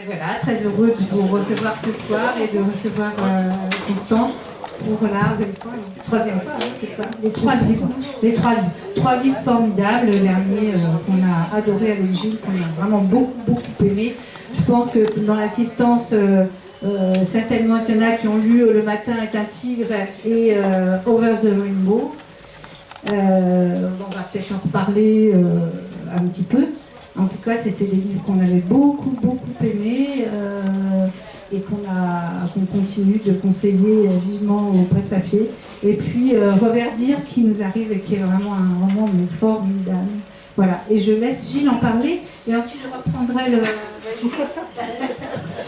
Voilà, très heureux de vous recevoir ce soir et de recevoir Constance pour la troisième fois, c'est ça, les trois livres. Trois livres formidables, le dernier qu'on a adoré avec Gilles, qu'on a vraiment beaucoup aimé. Je pense que dans l'assistance, certainement il y en a qui ont lu Le matin est un tigre et Over the Rainbow. On va peut-être en reparler un petit peu. En tout cas, c'était des livres qu'on avait beaucoup aimés et qu'on continue de conseiller vivement aux presse-papier. Et puis Reverdir qui nous arrive et qui est vraiment un roman formidable. Voilà, et je laisse Gilles en parler et ensuite je reprendrai le... Non,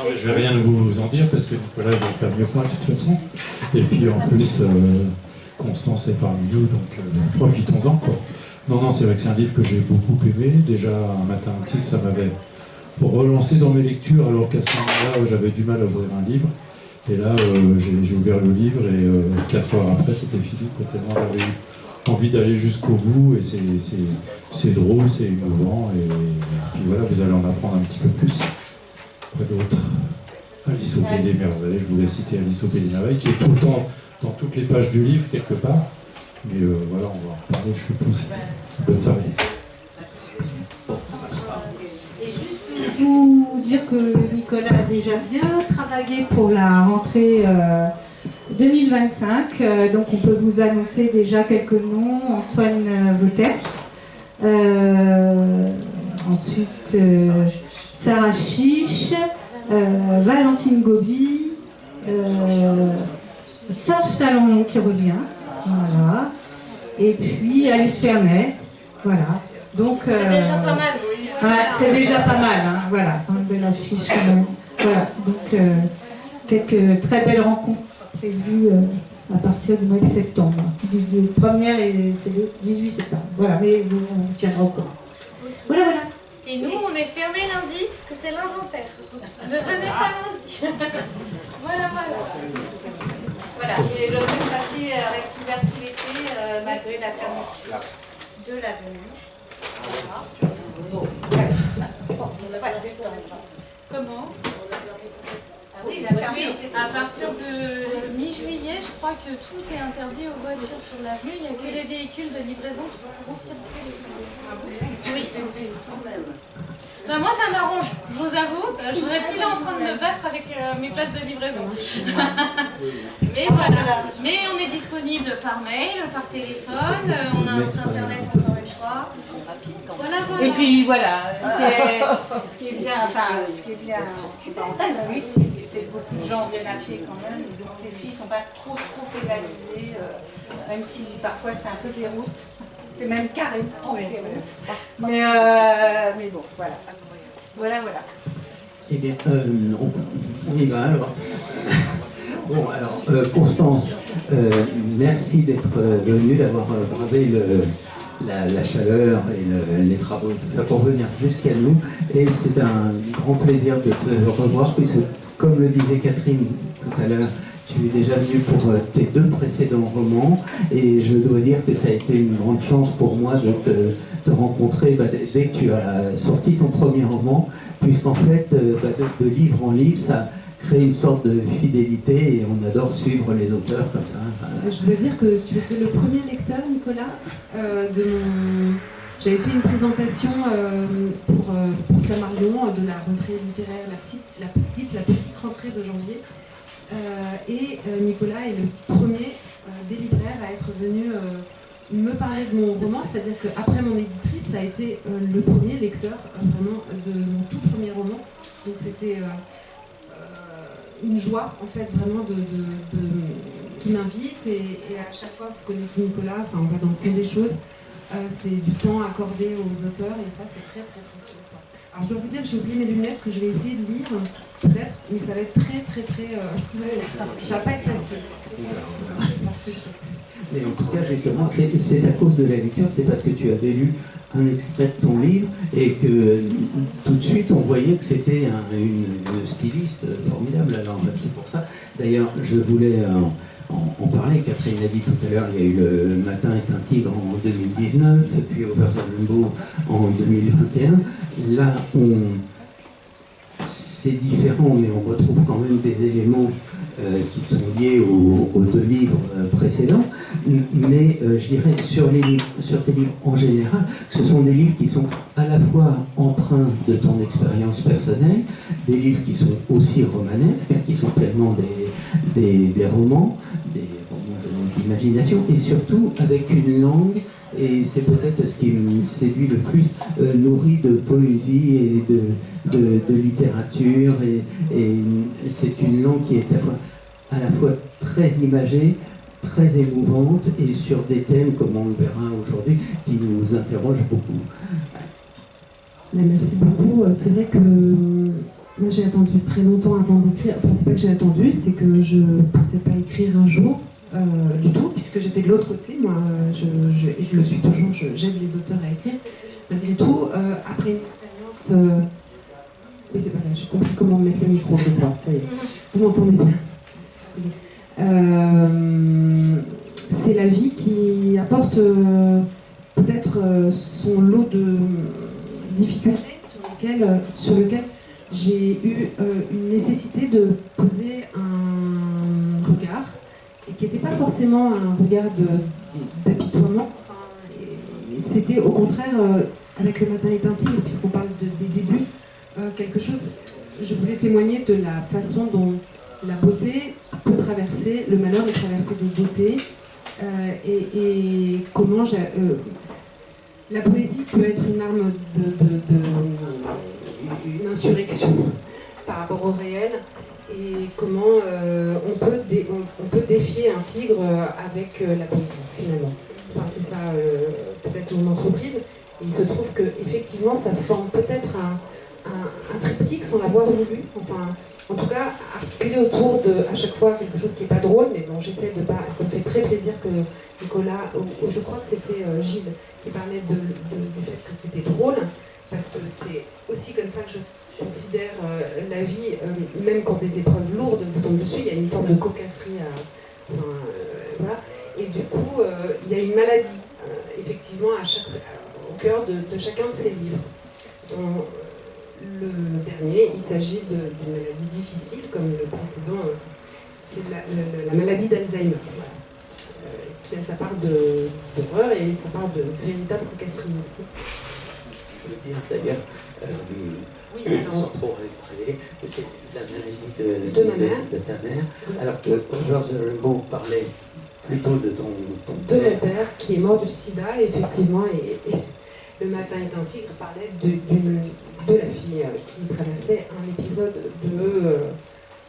mais je ne vais rien vous en dire parce que Nicolas va faire mieux que moi de toute façon. Et puis en plus, Constance est parmi nous, donc profitons-en, quoi. Non, c'est vrai que c'est un livre que j'ai beaucoup aimé. Déjà, Un matin un tigre, ça m'avait relancé dans mes lectures, alors qu'à ce moment-là, j'avais du mal à ouvrir un livre. Et là, j'ai ouvert le livre et 4 heures après, c'était fini. Tellement j'avais eu envie d'aller jusqu'au bout. Et c'est drôle, c'est émouvant. Et puis voilà, vous allez en apprendre un petit peu plus. Quoi d'autre? Alice au Pays des Merveilles. Je voulais citer Alice au Pays des Merveilles, qui est tout le temps dans toutes les pages du livre, quelque part. Mais voilà, on va en reparler, je suppose. Bonne soirée. Et juste vous dire que Nicolas a déjà bien travaillé pour la rentrée 2025. Donc on peut vous annoncer déjà quelques noms. Antoine Vauters. Ensuite, Sarah Chiche. Valentine Gobi. Serge Salomon qui revient. Voilà. Et puis Alice Fernet. Voilà. Donc, c'est déjà pas mal. Ouais, c'est déjà pas mal. Hein. Voilà. C'est une belle affiche quand même. Voilà. Donc, quelques très belles rencontres prévues à partir du mois de septembre. Du première et c'est le 18 septembre. Voilà. Mais on tiendra au courant. Voilà. Et nous, on est fermé lundi parce que c'est l'inventaire. Ne venez pas lundi. Voilà. Voilà, et le presse-papier reste ouvert tout l'été malgré la fermeture de l'avenue. Voilà. Comment? Ah oui, la fermeture. Oui, à partir de mi-juillet, je crois que tout est interdit aux voitures sur l'avenue. Il n'y a que les véhicules de livraison qui pourront circuler. Oui. Ben moi ça m'arrange, je vous avoue, je serais plus là en train de me battre avec mes places de livraison. Mais voilà, mais on est disponible par mail, par téléphone, on a un site internet encore une fois. Voilà. Et puis voilà, ce qui est bien, en parenthèse, oui, c'est que beaucoup de gens viennent à pied quand même, donc les filles ne sont pas trop pénalisées, même si parfois c'est un peu des routes. C'est même carrément des routes. Mais bon, voilà. Voilà. Eh bien, on y va alors. Bon, alors, Constance, merci d'être venue, d'avoir bravé la chaleur et les travaux et tout ça pour venir jusqu'à nous. Et c'est un grand plaisir de te revoir, puisque, comme le disait Catherine tout à l'heure, tu es déjà venu pour tes 2 précédents romans, et je dois dire que ça a été une grande chance pour moi de te rencontrer dès que tu as sorti ton premier roman, puisqu'en fait, de livre en livre, ça crée une sorte de fidélité, et on adore suivre les auteurs comme ça. Je veux dire que tu étais le premier lecteur, Nicolas, de mon... J'avais fait une présentation pour Flammarion de la rentrée littéraire, la petite rentrée de janvier. Et Nicolas est le premier des libraires à être venu me parler de mon roman, c'est-à-dire qu'après mon éditrice, ça a été le premier lecteur vraiment de mon tout premier roman. Donc c'était une joie en fait vraiment qui m'invite, et à chaque fois vous connaissez Nicolas, enfin on va dans le fond des choses, c'est du temps accordé aux auteurs, et ça c'est très chouette. Alors je dois vous dire que j'ai oublié mes lunettes que je vais essayer de lire, peut-être, mais ça va être très ça va pas être facile. Mais en tout cas, justement, c'est à cause de la lecture, c'est parce que tu avais lu un extrait de ton livre et que tout de suite on voyait que c'était une styliste formidable. Alors c'est pour ça. D'ailleurs, je voulais en parler. Catherine l'a dit tout à l'heure, il y a eu Le matin est un tigre en 2019, et puis Over the Rainbow en 2021. Là, c'est différent, mais on retrouve quand même des éléments qui sont liés aux deux livres précédents. Mais je dirais sur tes livres en général, ce sont des livres qui sont à la fois empreints de ton expérience personnelle, des livres qui sont aussi romanesques, qui sont pleinement des romans d'imagination, et surtout avec une langue, et c'est peut-être ce qui me séduit le plus, nourri de poésie et de littérature, et c'est une langue qui est à la fois très imagée, très émouvante, et sur des thèmes, comme on le verra aujourd'hui, qui nous interrogent beaucoup. Merci beaucoup. C'est vrai que moi j'ai attendu très longtemps avant d'écrire. Enfin, c'est pas que j'ai attendu, c'est que je pensais pas écrire un jour. Du tout, puisque j'étais de l'autre côté, moi je le suis toujours, j'aide les auteurs à écrire. Malgré tout, après une expérience... Oui, c'est pas grave, j'ai compris comment mettre le micro, je crois. Vous m'entendez bien. C'est la vie qui apporte peut-être son lot de difficultés sur lequel j'ai eu une nécessité de poser un regard, et qui n'était pas forcément un regard d'apitoiement. C'était au contraire, avec Le matin est un tigre, puisqu'on parle des débuts, quelque chose, je voulais témoigner de la façon dont la beauté peut traverser, le malheur est traversé de beauté, et comment la poésie peut être une arme une insurrection par rapport au réel, et comment on peut défier un tigre avec la poésie, finalement. Enfin, c'est ça, peut-être mon entreprise. Et il se trouve qu'effectivement, ça forme peut-être un triptyque sans l'avoir voulu. Enfin, en tout cas, articulé autour de, à chaque fois, quelque chose qui n'est pas drôle, mais bon, j'essaie de pas... Ça me fait très plaisir que Nicolas, je crois que c'était Gilles, qui parlait du fait que c'était drôle, parce que c'est aussi comme ça que je considère la vie, même quand des épreuves lourdes vous tombent dessus, il y a une forme de cocasserie voilà. Et du coup, il y a une maladie, effectivement, au cœur de chacun de ces livres. Le dernier, il s'agit d'une maladie difficile, comme le précédent, c'est la maladie d'Alzheimer, qui a sa part d'horreur et sa part de véritable cocasserie aussi. Je veux dire d'ailleurs, oui, sans trop révéler, que c'est la maladie de ta mère, alors que Georges Rimbaud parlait plutôt de ton de mon père, qui est mort du sida, effectivement, et Le matin est un tigre parlait de la fille qui traversait un épisode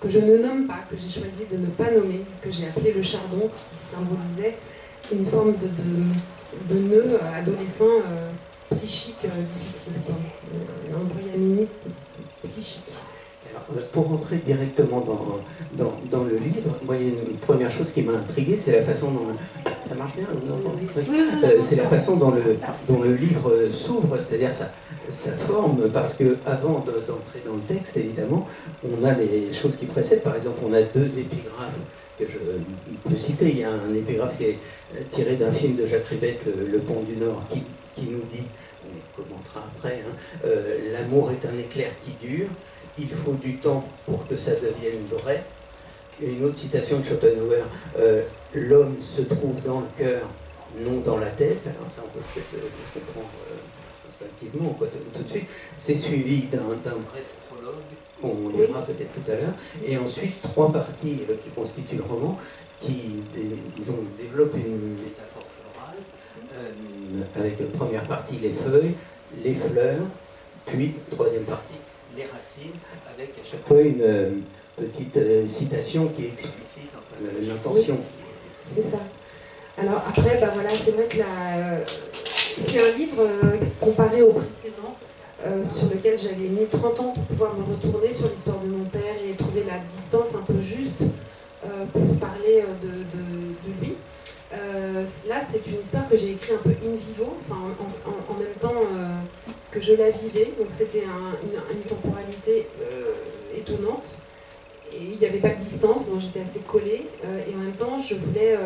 que je ne nomme pas, que j'ai choisi de ne pas nommer, que j'ai appelé le chardon, qui symbolisait une forme de nœud adolescent psychique difficile, un embryonnie psychique. Alors, pour rentrer directement dans le livre, moi, il y a une première chose qui m'a intrigué, c'est la façon dont... Ça marche bien, vous entendez? C'est la façon dont le livre s'ouvre, c'est-à-dire sa forme, parce qu'avant d'entrer dans le texte, évidemment, on a les choses qui précèdent. Par exemple, on a deux épigraphes que je peux citer. Il y a un épigraphe qui est tiré d'un film de Jacques Rivette, Le Pont du Nord, qui nous dit, on commentera après, l'amour est un éclair qui dure, il faut du temps pour que ça devienne vrai. Et une autre citation de Schopenhauer, l'homme se trouve dans le cœur, non dans la tête. Alors ça, on peut peut-être comprendre instinctivement tout de suite. C'est suivi d'un bref prologue, qu'on lira peut-être tout à l'heure, et ensuite trois parties qui constituent le roman, qui développent une métaphore florale, avec une première partie les feuilles, les fleurs, puis troisième partie les racines, avec à chaque fois une petite citation qui explicite l'intention. Oui, c'est ça. Alors après, voilà, c'est vrai que c'est un livre comparé au précédent, sur lequel j'avais mis 30 ans pour pouvoir me retourner sur l'histoire de mon père et trouver la distance un peu juste pour parler de lui. Là, c'est une histoire que j'ai écrite un peu in vivo, enfin, en même temps que je la vivais, donc c'était une temporalité étonnante. Et il n'y avait pas de distance, donc j'étais assez collée, et en même temps, je voulais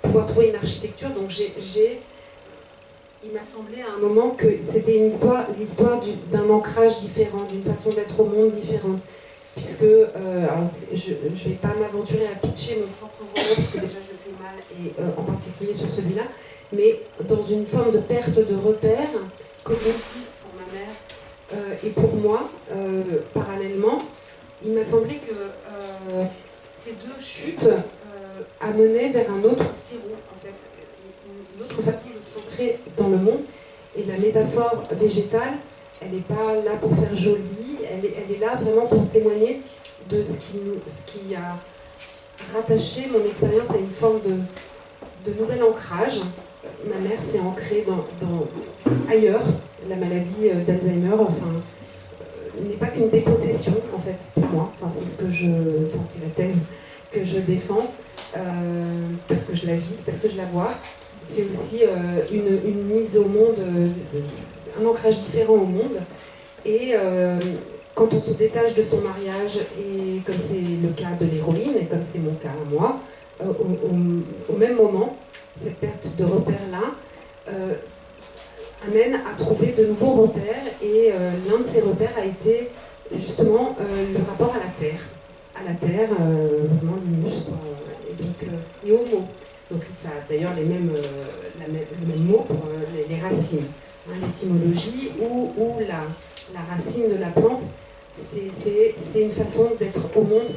pouvoir trouver une architecture, donc il m'a semblé à un moment que c'était l'histoire d'un ancrage différent, d'une façon d'être au monde différente. Puisque, je ne vais pas m'aventurer à pitcher mon propre roman, parce que déjà je le fais mal, et en particulier sur celui-là, mais dans une forme de perte de repère, cognitive pour ma mère et pour moi, parallèlement, il m'a semblé que ces deux chutes amenaient vers un autre terreau, en fait, une autre façon de s'ancrer dans le monde. Et la métaphore végétale, elle n'est pas là pour faire joli, elle est là vraiment pour témoigner de ce qui a rattaché mon expérience à une forme de nouvel ancrage. Ma mère s'est ancrée ailleurs. La maladie d'Alzheimer, n'est pas qu'une dépossession, en fait, pour moi. C'est la thèse que je défends, parce que je la vis, parce que je la vois. C'est aussi une mise au monde, un ancrage différent au monde. Et quand on se détache de son mariage, et comme c'est le cas de l'héroïne, et comme c'est mon cas à moi, au même moment, cette perte de repères-là amène à trouver de nouveaux repères. Et l'un de ces repères a été justement le rapport à la terre. À la terre, vraiment l'humus, et aux mots. Donc ça a d'ailleurs le même mot pour les racines. L'étymologie ou la racine de la plante, c'est une façon d'être au monde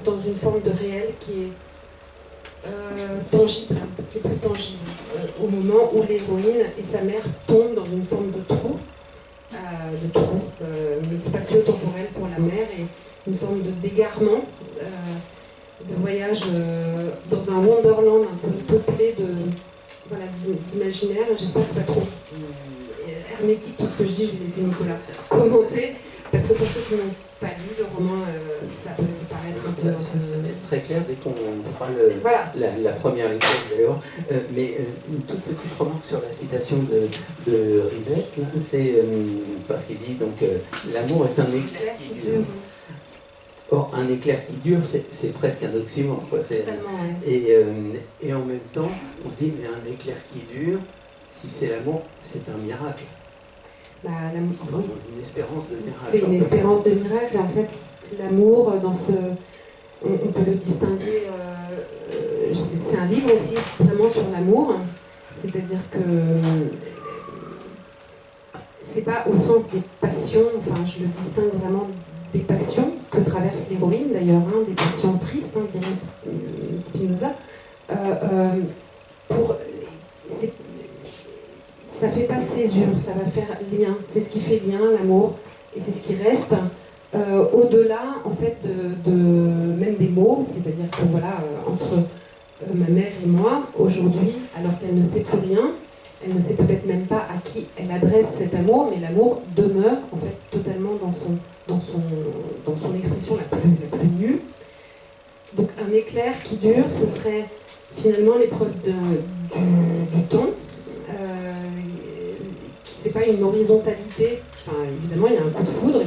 dans une forme de réel qui est tangible, qui est plus tangible. Au moment où l'héroïne et sa mère tombent dans une forme de trou, mais spatio-temporel pour la mère, et une forme de d'égarement, de voyage dans un wonderland un peu peuplé d'imaginaire. J'espère que c'est pas trop hermétique tout ce que je dis. Je vais laisser Nicolas commenter, parce que pour ceux qui n'ont pas lu le roman, ça peut paraître un peu... Ça va être très clair dès qu'on fera la première lecture, vous allez voir. Mais une toute petite remarque sur la citation de Rivette, là, c'est parce qu'il dit donc l'amour est un éclair qui dure. Or, un éclair qui dure, c'est presque un oxymore, quoi. Et en même temps, on se dit, mais un éclair qui dure, si c'est l'amour, c'est un miracle. Enfin, une espérance de miracle. C'est une espérance de miracle. En fait, l'amour, on peut le distinguer. C'est un livre aussi vraiment sur l'amour. C'est-à-dire que c'est pas au sens des passions. Enfin, je le distingue vraiment des passions que traverse l'héroïne, d'ailleurs, des passions tristes, dirait Spinoza. Ça fait pas césure, ça va faire lien. C'est ce qui fait lien, l'amour, et c'est ce qui reste au-delà, en fait, même des mots. C'est-à-dire que voilà, entre ma mère et moi, aujourd'hui, alors qu'elle ne sait plus rien, elle ne sait peut-être même pas à qui elle adresse cet amour, mais l'amour demeure, en fait, totalement dans son expression la plus nue. Donc un éclair qui dure, ce serait finalement l'épreuve du temps. C'est pas une horizontalité, enfin évidemment il y a un coup de foudre,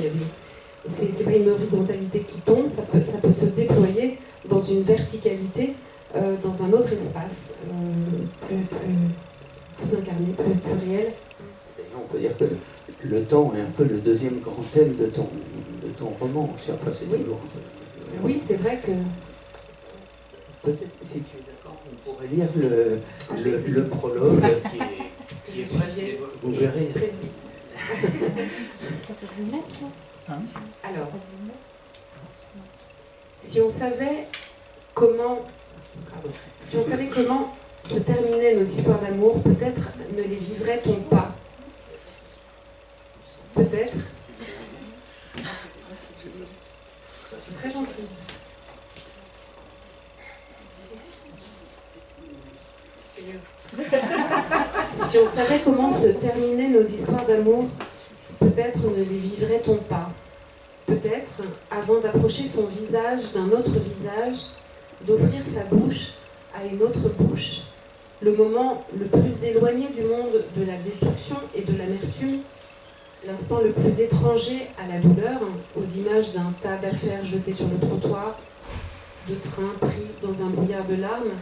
c'est pas une horizontalité qui tombe, ça peut se déployer dans une verticalité, dans un autre espace, plus incarné, plus réel. On peut dire que le temps est un peu le deuxième grand thème de ton roman. Après, c'est toujours un peu... Oui, c'est vrai que... Peut-être, si tu es d'accord, on pourrait lire le prologue qui est presque... Vous verrez. Alors, si on savait comment se terminaient nos histoires d'amour, peut-être ne les vivrait-on pas. Peut-être. C'est très gentil. C'est mieux. Si on savait comment se terminaient nos histoires d'amour, peut-être ne les vivrait-on pas. Peut-être, avant d'approcher son visage d'un autre visage, d'offrir sa bouche à une autre bouche, le moment le plus éloigné du monde de la destruction et de l'amertume, l'instant le plus étranger à la douleur, aux images d'un tas d'affaires jetées sur le trottoir, de trains pris dans un brouillard de larmes,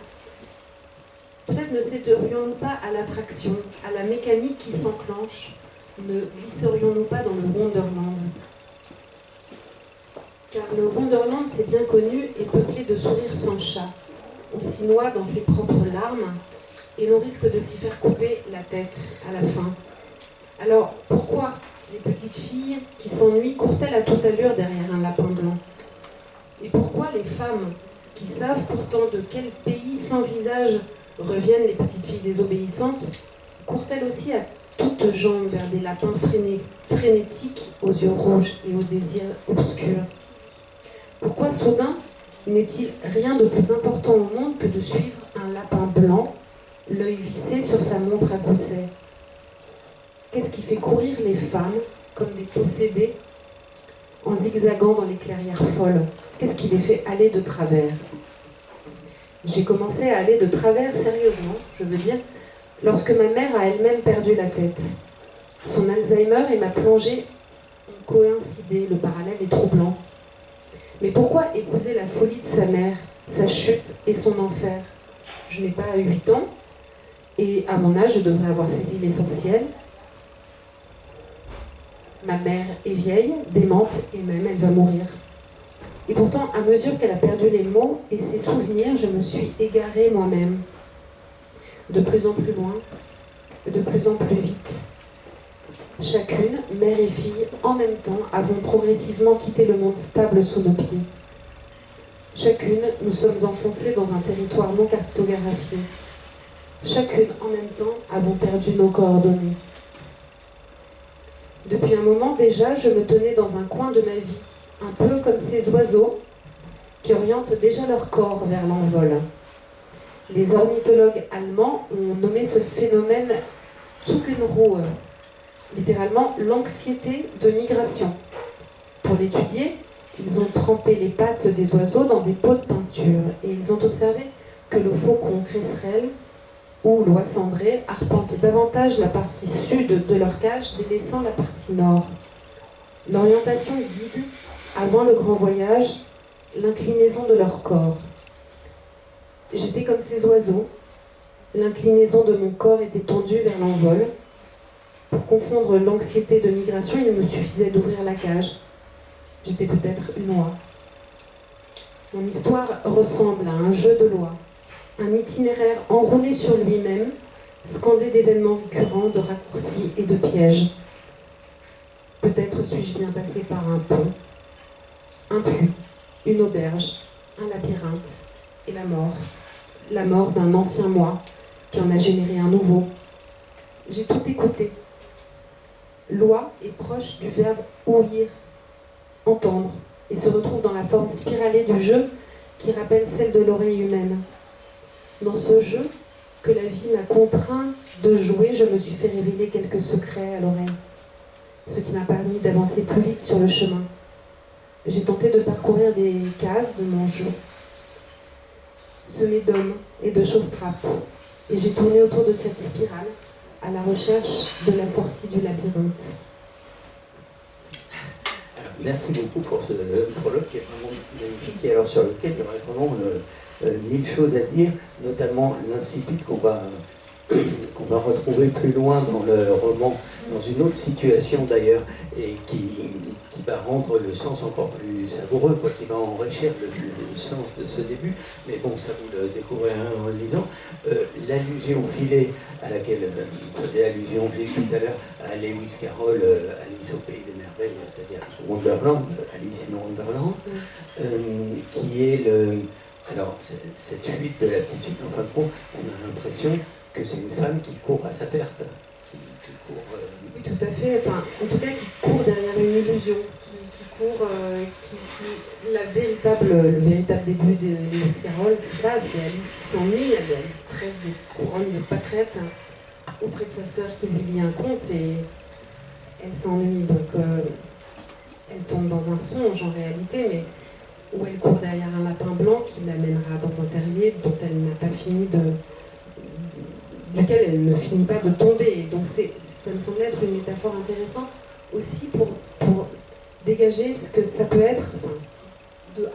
Peut-être ne céderions-nous pas à l'attraction, à la mécanique qui s'enclenche, ne glisserions-nous pas dans le Wonderland? Car le Wonderland, c'est bien connu, est peuplé de sourires sans chat. On s'y noie dans ses propres larmes et l'on risque de s'y faire couper la tête à la fin. Alors, pourquoi les petites filles qui s'ennuient courent-elles à toute allure derrière un lapin blanc? Et pourquoi les femmes qui savent pourtant de quel pays sans visage reviennent les petites filles désobéissantes courent-elles aussi à toutes jambes vers des lapins frénétiques aux yeux rouges et aux désirs obscurs? Pourquoi soudain n'est-il rien de plus important au monde que de suivre un lapin blanc, l'œil vissé sur sa montre à gousset? Qu'est-ce qui fait courir les femmes comme des possédées en zigzagant dans les clairières folles? Qu'est-ce qui les fait aller de travers? J'ai commencé à aller de travers sérieusement, je veux dire, lorsque ma mère a elle-même perdu la tête. Son Alzheimer et ma plongée ont coïncidé, le parallèle est troublant. Mais pourquoi épouser la folie de sa mère, sa chute et son enfer? Je n'ai pas 8 ans, et à mon âge, je devrais avoir saisi l'essentiel. Ma mère est vieille, démente, et même elle va mourir. Et pourtant, à mesure qu'elle a perdu les mots et ses souvenirs, je me suis égarée moi-même. De plus en plus loin, de plus en plus vite. Chacune, mère et fille, en même temps, avons progressivement quitté le monde stable sous nos pieds. Chacune, nous sommes enfoncées dans un territoire non cartographié. Chacune, en même temps, avons perdu nos coordonnées. Depuis un moment déjà, je me tenais dans un coin de ma vie, un peu comme ces oiseaux qui orientent déjà leur corps vers l'envol. Les ornithologues allemands ont nommé ce phénomène Zugenruhe, littéralement l'anxiété de migration. Pour l'étudier, ils ont trempé les pattes des oiseaux dans des pots de peinture et ils ont observé que le faucon cresserelle ou l'oie cendrée arpentent davantage la partie sud de leur cage, délaissant la partie nord. L'orientation guide, avant le grand voyage, l'inclinaison de leur corps. J'étais comme ces oiseaux, l'inclinaison de mon corps était tendue vers l'envol. Pour confondre l'anxiété de migration, il me suffisait d'ouvrir la cage. J'étais peut-être une oie. Mon histoire ressemble à un jeu de lois, un itinéraire enroulé sur lui-même, scandé d'événements récurrents, de raccourcis et de pièges. Peut-être suis-je bien passé par un pont, un puits, une auberge, un labyrinthe et la mort d'un ancien moi qui en a généré un nouveau. J'ai tout écouté. Loi est proche du verbe ouïr, entendre, et se retrouve dans la forme spiralée du jeu qui rappelle celle de l'oreille humaine. Dans ce jeu que la vie m'a contraint de jouer, je me suis fait révéler quelques secrets à l'oreille, ce qui m'a permis d'avancer plus vite sur le chemin. J'ai tenté de parcourir des cases de mon jeu, semées d'hommes et de choses trappes, et j'ai tourné autour de cette spirale à la recherche de la sortie du labyrinthe. Merci beaucoup pour ce prologue qui est vraiment magnifique et alors sur lequel il y aurait vraiment 1000 choses à dire, notamment l'incipit qu'on va retrouver plus loin dans le roman, dans une autre situation d'ailleurs, et qui va rendre le sens encore plus savoureux, quoi, qui va enrichir le sens de ce début, mais bon, ça vous le découvrez en le lisant. L'allusion filée à laquelle faisait allusion Gilles tout à l'heure, à Lewis Carroll, Alice au Pays des Merveilles, c'est-à-dire Wonderland, Alice in Wonderland, qui est alors, cette fuite de la petite fille, en fin de compte, on a l'impression que c'est une femme qui court à sa perte. Qui court, Oui, tout à fait. Enfin, en tout cas, qui court derrière une illusion, qui court, le véritable début de Lewis Carroll, c'est ça, c'est Alice qui s'ennuie, elle tresse des couronnes de pâquerettes auprès de sa sœur qui lui lit un conte et elle s'ennuie. Donc, elle tombe dans un songe en réalité, mais où elle court derrière un lapin blanc qui l'amènera dans un terrier dont elle n'a pas fini duquel elle ne finit pas de tomber. Et donc ça me semble être une métaphore intéressante aussi pour dégager ce que ça peut être, enfin,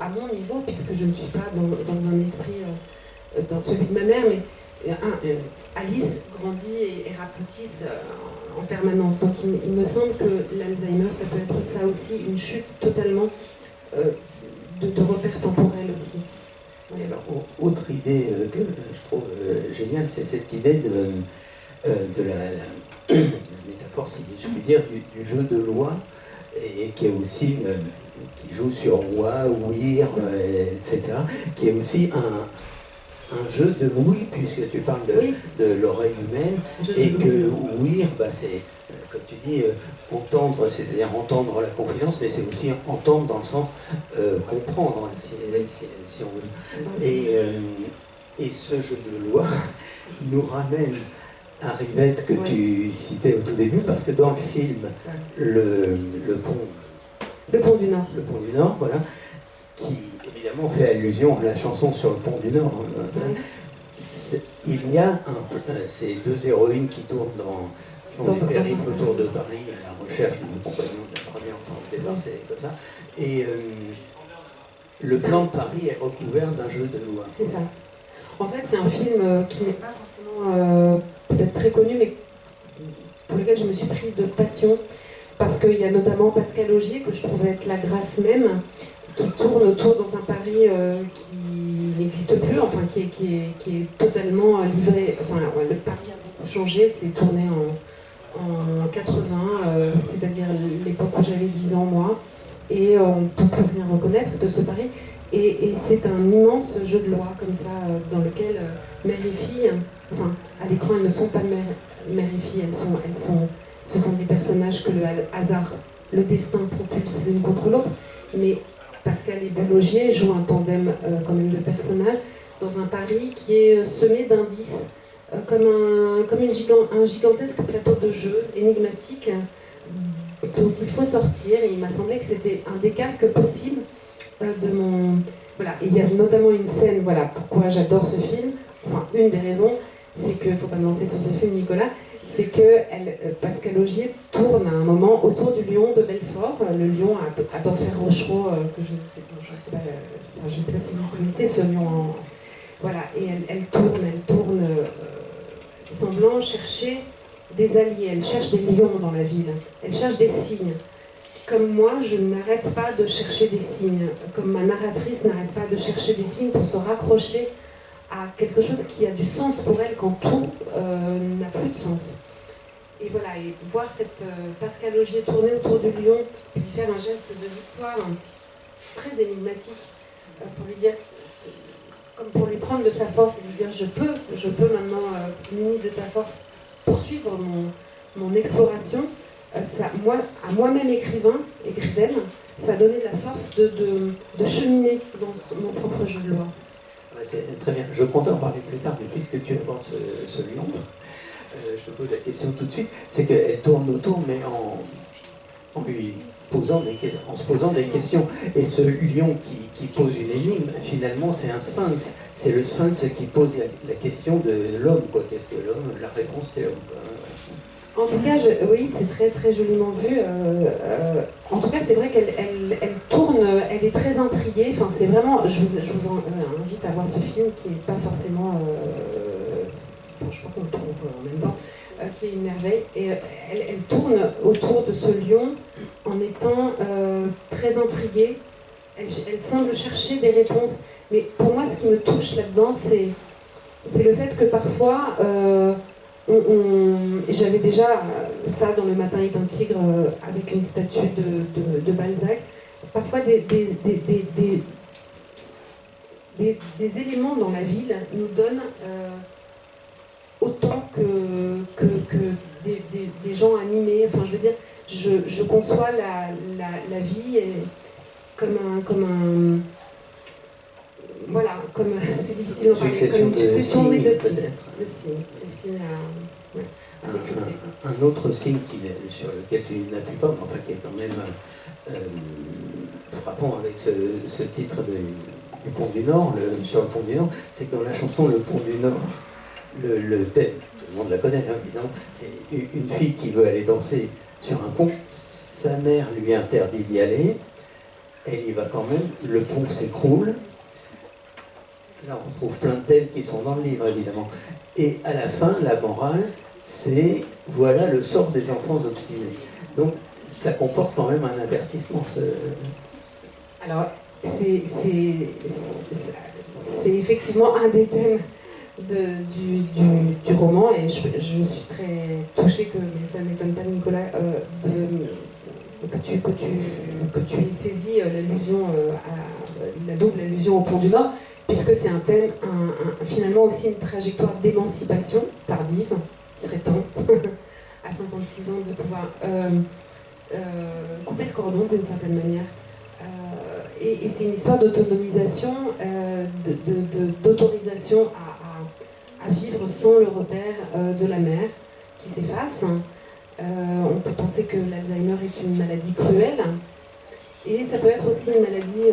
à mon niveau, puisque je ne suis pas dans un esprit dans celui de ma mère, mais Alice grandit et rapetisse en permanence. Donc il me semble que l'Alzheimer, ça peut être ça aussi, une chute totalement de repères temporels aussi. Et alors, autre idée que je trouve géniale, c'est cette idée de la métaphore, si je puis dire, du jeu de loi, et qui est aussi, qui joue sur Wa, Ouir, etc., qui est aussi un jeu de oui, puisque tu parles de l'oreille humaine, et que ouïr, c'est, comme tu dis, entendre, c'est-à-dire entendre la confidence, mais c'est aussi entendre dans le sens comprendre, si on veut. Et ce jeu de loi nous ramène à Rivette que tu citais au tout début, parce que dans le film, le pont du Nord, voilà, qui évidemment fait allusion à la chanson sur le pont du Nord. Il y a ces deux héroïnes qui tournent font des périples autour de Paris à la recherche du compagnon de la première fois au départ, c'est comme ça. Et le plan de Paris est recouvert d'un jeu de loi. C'est ça. En fait, c'est un film qui n'est pas forcément peut-être très connu, mais pour lequel je me suis prise de passion, parce qu'il y a notamment Pascal Augier, que je trouve être la grâce même, qui tourne autour dans un Paris qui n'existe plus, enfin qui est totalement livré. Enfin, le Paris a beaucoup changé, c'est tourné en 80, c'est-à-dire l'époque où j'avais 10 ans moi, et on peut plus rien reconnaître de ce Paris. Et c'est un immense jeu de loi comme ça, dans lequel mère et fille, enfin à l'écran elles ne sont pas mère et fille, ce sont des personnages que le hasard, le destin propulse l'une contre l'autre, mais Pascal et Bulogier jouent un tandem quand même de personnages dans un Paris qui est semé d'indices, comme un gigantesque plateau de jeu énigmatique dont il faut sortir, et il m'a semblé que c'était un décalque possible de mon... Voilà, et il y a notamment une scène, voilà, pourquoi j'adore ce film, enfin une des raisons, c'est que, faut pas me lancer sur ce film Nicolas, c'est que Pascal Augier tourne à un moment autour du lion de Belfort, le lion à d'Enfer Rochereau, que je ne sais pas si vous connaissez ce lion. Voilà, et elle tourne semblant chercher des alliés, elle cherche des lions dans la ville, elle cherche des signes. Comme moi, je n'arrête pas de chercher des signes, comme ma narratrice n'arrête pas de chercher des signes pour se raccrocher à quelque chose qui a du sens pour elle quand tout n'a plus de sens. Et voilà, et voir cette Pascal Augier tourner autour du lion, lui faire un geste de victoire très énigmatique, pour lui dire, comme pour lui prendre de sa force et lui dire je peux maintenant, muni de ta force, poursuivre mon exploration. Ça, moi, à moi-même écrivaine, ça a donné de la force de cheminer dans mon propre jeu de loi. C'est très bien. Je comptais en parler plus tard, mais puisque tu abordes ce lion, je te pose la question tout de suite. C'est qu'elle tourne autour, mais en se posant des questions. Et ce lion qui pose une énigme, finalement, c'est un sphinx. C'est le sphinx qui pose la question de l'homme. Qu'est-ce que l'homme? La réponse, c'est l'homme. En tout cas, oui, c'est très très joliment vu. En tout cas, c'est vrai qu'elle tourne, elle est très intriguée. Enfin, c'est vraiment. Je vous invite à voir ce film qui n'est pas forcément. Je crois qu'on le trouve en même temps, qui est une merveille. Et elle tourne autour de ce lion en étant très intriguée. Elle semble chercher des réponses. Mais pour moi, ce qui me touche là-dedans, c'est le fait que parfois. J'avais déjà ça dans Le Matin est un tigre avec une statue de Balzac. Parfois des éléments dans la ville nous donnent autant que des gens animés. Enfin, je veux dire, je conçois la vie comme un voilà, comme c'est difficile d'en parler, comme une succession de signes. Un autre signe sur lequel tu n'appuies pas, mais enfin qui est quand même frappant avec ce titre du Pont du Nord, sur le Pont du Nord, c'est que dans la chanson Le Pont du Nord, le thème, tout le monde la connaît, hein, évidemment, c'est une fille qui veut aller danser sur un pont, sa mère lui interdit d'y aller, elle y va quand même, le pont s'écroule, Là, on retrouve plein de thèmes qui sont dans le livre, évidemment. Et à la fin, la morale, c'est voilà le sort des enfants obstinés. Donc, ça comporte quand même un avertissement. Alors, c'est effectivement un des thèmes du roman, et je suis très touchée que ça ne m'étonne pas, Nicolas, que tu aies saisi l'allusion la double allusion au Pont du Nord, puisque c'est un thème, finalement aussi une trajectoire d'émancipation tardive. Il serait temps, à 56 ans, de pouvoir couper le cordon d'une certaine manière. Et c'est une histoire d'autonomisation, d'autorisation à vivre sans le repère de la mère qui s'efface. On peut penser que l'Alzheimer est une maladie cruelle, et ça peut être aussi une maladie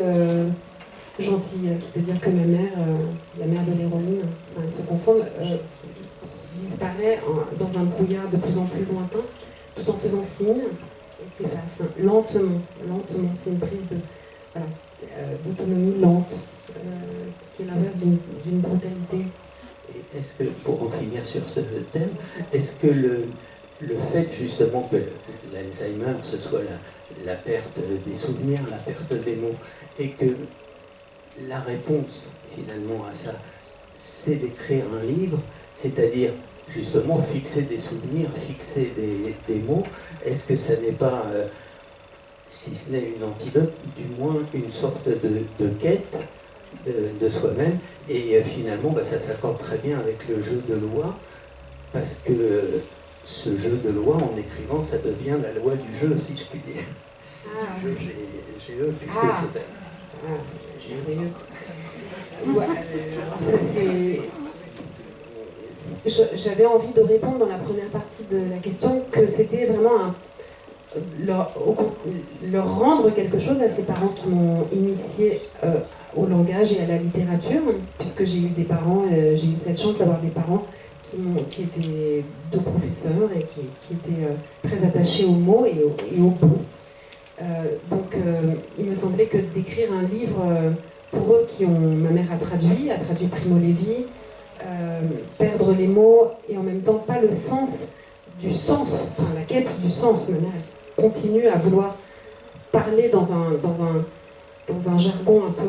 gentille, c'est-à-dire que ma mère, la mère de l'héroïne, enfin, elles se confondent, disparaît dans un brouillard de plus en plus lointain, tout en faisant signe, et s'efface lentement. C'est une prise d'autonomie lente, qui est l'inverse d'une brutalité. Et est-ce que, pour en finir sur ce thème, est-ce que le fait justement que l'Alzheimer, ce soit la perte des souvenirs, la perte des mots, et que la réponse finalement à ça, c'est d'écrire un livre, c'est-à-dire justement fixer des souvenirs, fixer des mots, est-ce que ça n'est pas, si ce n'est une antidote, du moins une sorte de quête de soi-même, et finalement ça s'accorde très bien avec le jeu de loi, parce que ce jeu de loi, en écrivant, ça devient la loi du jeu, si je puis dire. GE, puisque c'est... J'avais envie de répondre dans la première partie de la question que c'était vraiment leur rendre quelque chose à ces parents qui m'ont initié au langage et à la littérature, puisque j'ai eu des parents, j'ai eu cette chance d'avoir des parents qui étaient deux professeurs et qui étaient très attachés aux mots et aux mots. Donc il me semblait que d'écrire un livre pour eux ma mère a traduit Primo Levi, perdre les mots et en même temps pas le sens du sens, enfin la quête du sens. Ma mère continue à vouloir parler dans un jargon un peu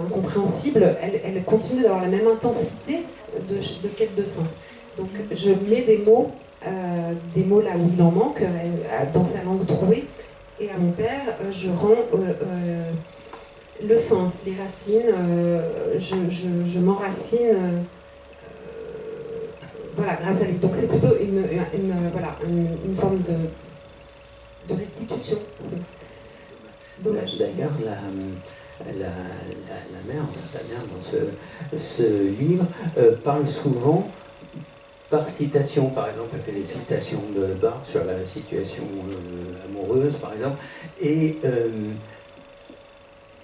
incompréhensible, elle continue d'avoir la même intensité de quête de sens. Donc je mets des mots là où il en manque, dans sa langue trouée, et à mon père, je rends le sens, les racines, je m'enracine grâce à lui. Donc c'est plutôt une forme de restitution. D'ailleurs, la mère dans ce livre parle souvent par citation. Par exemple, elle fait des citations de Barthes sur la situation amoureuse, par exemple. Et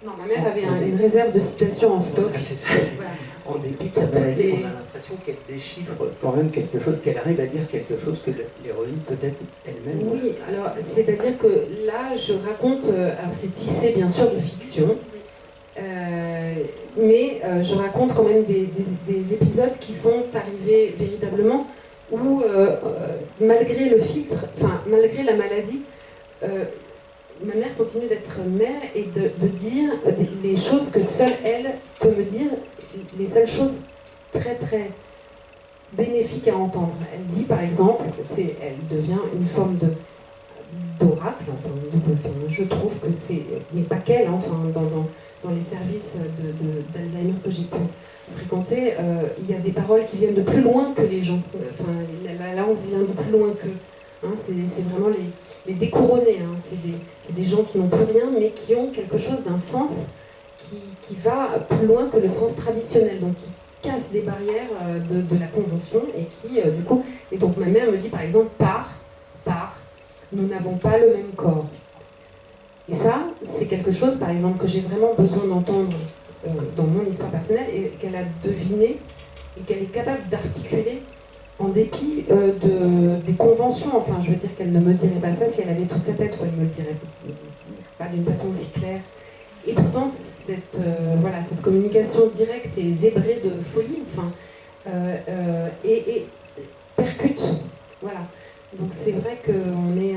non, ma mère avait une réserve de citations en stock. C'est ça. Voilà. En dépit de sa maladie, on a l'impression qu'elle déchiffre quand même quelque chose, qu'elle arrive à dire quelque chose que l'héroïne peut-être elle-même. Oui, alors c'est-à-dire que là, je raconte, alors c'est tissé bien sûr de fiction, mais je raconte quand même des épisodes qui sont arrivés véritablement où, malgré le filtre, enfin malgré la maladie, ma mère continue d'être mère et de dire les choses que seule elle peut me dire, les seules choses très très bénéfiques à entendre. Elle dit par exemple, elle devient une forme d'oracle, enfin, je trouve que c'est, mais pas qu'elle, enfin, dans les services d'Alzheimer que j'ai pu fréquenter, il y a des paroles qui viennent de plus loin que les gens, enfin, la langue vient de plus loin qu'eux. Hein, c'est vraiment les découronnés, hein. C'est des gens qui n'ont plus rien, mais qui ont quelque chose d'un sens qui va plus loin que le sens traditionnel, donc qui casse des barrières de la convention et qui, du coup... Et donc ma mère me dit par exemple, nous n'avons pas le même corps. Et ça, c'est quelque chose, par exemple, que j'ai vraiment besoin d'entendre dans mon histoire personnelle et qu'elle a deviné et qu'elle est capable d'articuler en dépit des conventions. Enfin, je veux dire qu'elle ne me dirait pas ça si elle avait toute sa tête, ou elle me le dirait pas d'une façon aussi claire Et pourtant, voilà, cette communication directe et zébrée de folie, et percute. Voilà. Donc c'est vrai qu'on est,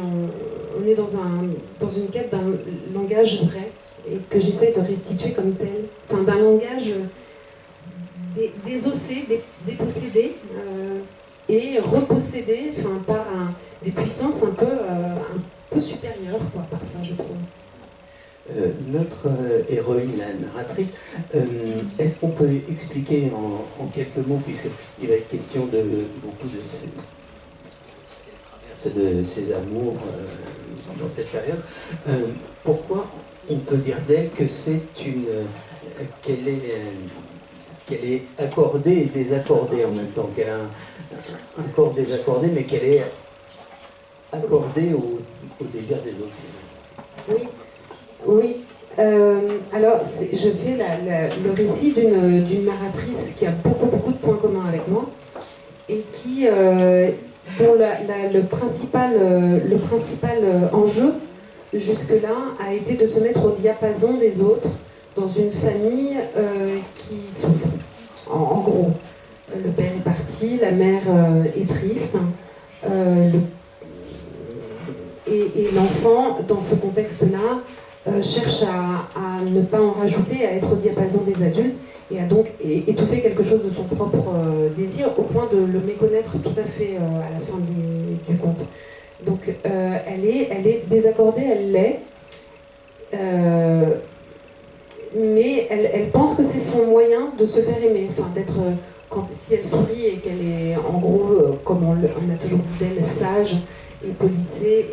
on est dans une quête d'un langage vrai, et que j'essaie de restituer comme tel. Enfin, d'un langage désossé, dépossédé, et repossédé par des puissances un peu supérieures, quoi, parfois, je trouve. Notre héroïne, la narratrice, est-ce qu'on peut expliquer en quelques mots, puisqu'il va être question de beaucoup de ses amours dans cette période, pourquoi on peut dire d'elle que c'est qu'elle est accordée et désaccordée en même temps, qu'elle a un corps désaccordé, mais qu'elle est accordée au désir des autres? Oui. Oui, alors je fais le récit d'une narratrice qui a beaucoup de points communs avec moi et dont le principal enjeu jusque-là a été de se mettre au diapason des autres dans une famille qui souffre. En gros, le père est parti, la mère est triste, et l'enfant, dans ce contexte-là, cherche à ne pas en rajouter, à être au diapason des adultes, et à donc étouffer quelque chose de son propre désir, au point de le méconnaître tout à fait à la fin du conte. Donc elle est désaccordée, elle l'est, mais elle pense que c'est son moyen de se faire aimer, d'être, si elle sourit et qu'elle est en gros, comme on a toujours dit d'elle, sage et policée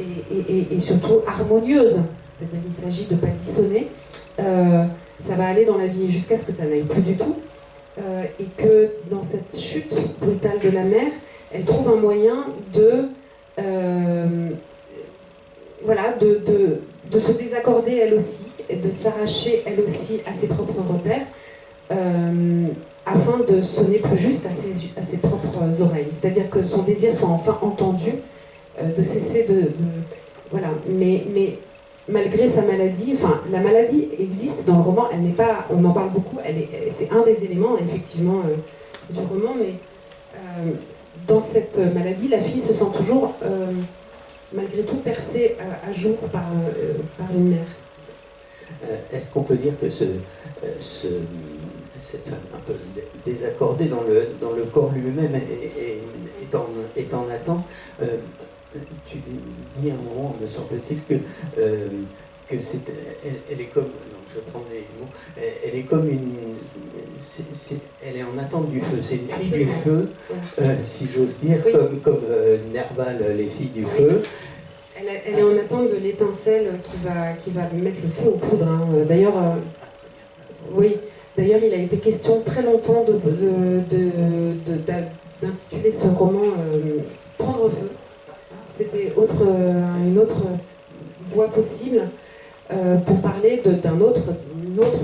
et surtout harmonieuse. C'est-à-dire qu'il s'agit de ne pas dissonner, ça va aller dans la vie jusqu'à ce que ça n'aille plus du tout, et que dans cette chute brutale de la mère, elle trouve un moyen de se désaccorder elle aussi, et de s'arracher elle aussi à ses propres repères, afin de sonner plus juste à ses propres oreilles. C'est-à-dire que son désir soit enfin entendu, de cesser voilà, mais malgré sa maladie, la maladie existe dans le roman, elle n'est pas, on en parle beaucoup, c'est un des éléments effectivement du roman, mais dans cette maladie, la fille se sent toujours, malgré tout, percée à jour par une mère. Est-ce qu'on peut dire que cette femme un peu désaccordée dans le corps lui-même est en attente? Tu dis à un moment, me semble-t-il, que elle est comme, donc je prends les mots, elle est comme elle est en attente du feu. C'est une fille du feu, si j'ose dire, oui. comme Nerval, les filles du feu. Elle est en attente de l'étincelle qui va lui mettre le feu aux poudres. Hein. D'ailleurs, oui. D'ailleurs, il a été question très longtemps d'intituler ce roman Prendre feu. C'était une autre voie possible pour parler d'une autre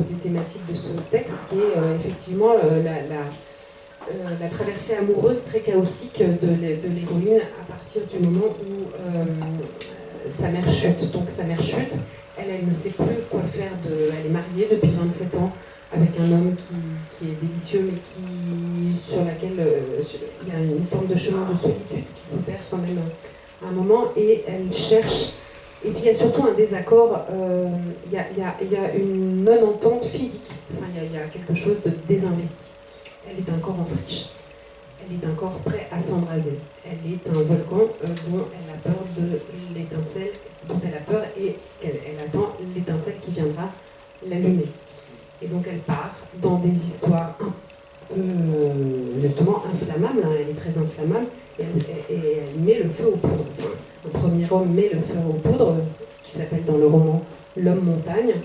des thématiques de ce texte, qui est effectivement la traversée amoureuse très chaotique de l'héroïne à partir du moment où sa mère chute. Donc sa mère chute, elle ne sait plus quoi faire. Elle est mariée depuis 27 ans avec un homme qui est délicieux, mais sur laquelle il y a une forme de chemin de solitude qui s'opère quand même à un moment, et elle cherche. Et puis il y a surtout un désaccord, il y a une non-entente physique, il y a quelque chose de désinvesti. Elle est un corps en friche, elle est un corps prêt à s'embraser, elle est un volcan dont elle a peur de l'étincelle, dont elle a peur, et elle attend l'étincelle qui viendra l'allumer. Et donc elle part dans des histoires justement inflammables, hein, elle est très inflammable, et elle met le feu aux poudres. Enfin, un premier homme met le feu aux poudres, qui s'appelle dans le roman L'homme montagne,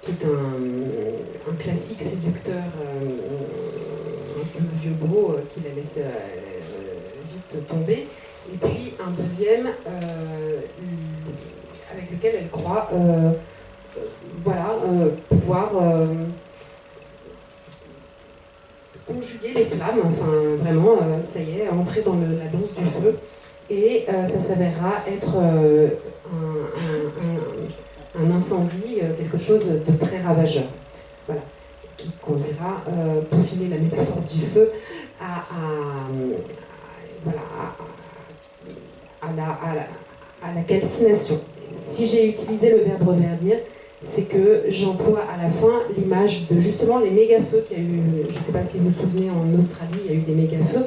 qui est un classique séducteur, un peu vieux beau, qui la laisse vite tomber. Et puis un deuxième, avec lequel elle croit pouvoir conjuguer les flammes, vraiment, ça y est, entrer dans la danse du feu. Et ça s'avérera être un un incendie, quelque chose de très ravageur. Voilà, qui conduira, pour filer la métaphore du feu, à la calcination. Si j'ai utilisé le verbe reverdir, c'est que j'emploie à la fin l'image de justement les méga-feux qu'il y a eu, je ne sais pas si vous vous souvenez, en Australie, il y a eu des méga-feux.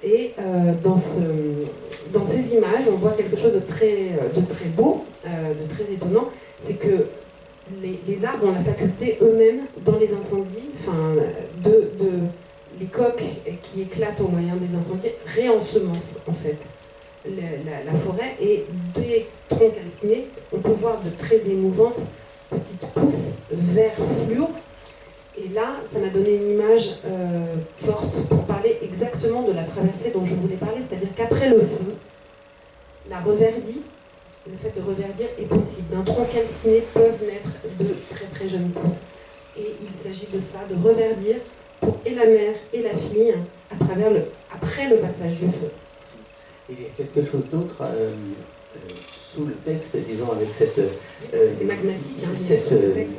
Et dans ces images, on voit quelque chose de très beau, de très étonnant, c'est que les arbres ont la faculté eux-mêmes, dans les incendies, les coques qui éclatent au moyen des incendies réensemencent en fait la forêt, et des troncs calcinés, on peut voir de très émouvantes petites pousses vert fluo. Et là, ça m'a donné une image forte pour parler exactement de la traversée dont je voulais parler, c'est-à-dire qu'après le feu, la reverdie, le fait de reverdir est possible. D'un tronc calciné peuvent naître de très très jeunes pousses. Et il s'agit de ça, de reverdir pour et la mère et la fille après le passage du feu. Il y a quelque chose d'autre sous le texte, disons, avec cette... c'est magmatique, hein, sous le texte.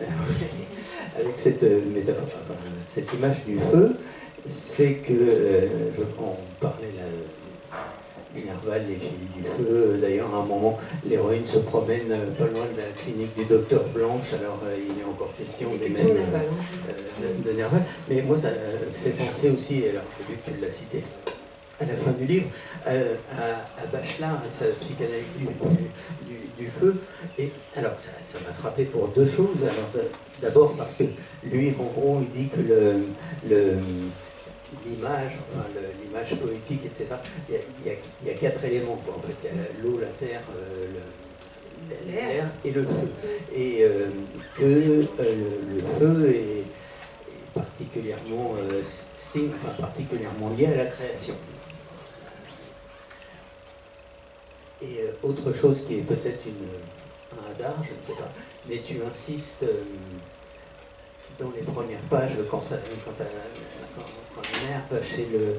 Avec cette métaphore, enfin, cette image du feu, c'est que, on parlait là, Minerval, les filles du feu, d'ailleurs à un moment, l'héroïne se promène pas loin de la clinique du docteur Blanche, alors il est encore question des mêmes de Nerval, mais moi ça fait penser aussi, alors j'ai vu que tu l'as cité à la fin du livre, à Bachelard et sa psychanalyse du feu. Et alors ça m'a frappé pour deux choses. Alors d'abord parce que lui, en gros, il dit que l'image, enfin, l'image poétique, etc., il y a quatre éléments, quoi. En fait, il y a l'eau, la terre, l'air et le feu. Et que le feu est particulièrement particulièrement lié à la création. Et autre chose qui est peut-être un hasard, je ne sais pas, mais tu insistes dans les premières pages quand la mère va chez le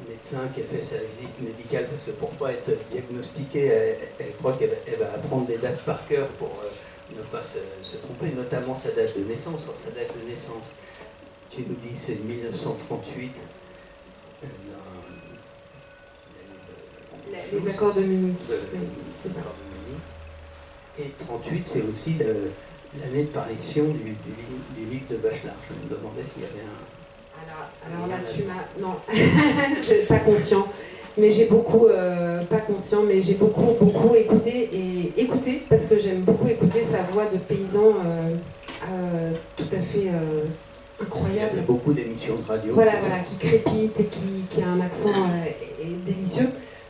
médecin qui a fait sa visite médicale, parce que pour ne pas être diagnostiquée, elle croit qu'elle va apprendre des dates par cœur pour ne pas se tromper, notamment sa date de naissance. Or, sa date de naissance, tu nous dis, c'est 1938. Les accords de Munich. C'est ça. Et 38, c'est aussi l'année de parution du livre de Bachelard. Je me demandais s'il y avait un... Alors là, tu m'as... Non, pas conscient. Mais j'ai beaucoup... pas conscient, mais j'ai beaucoup écouté, parce que j'aime beaucoup écouter sa voix de paysan tout à fait incroyable. Il y a beaucoup d'émissions de radio. Voilà, qui crépite et qui a un accent délicieux.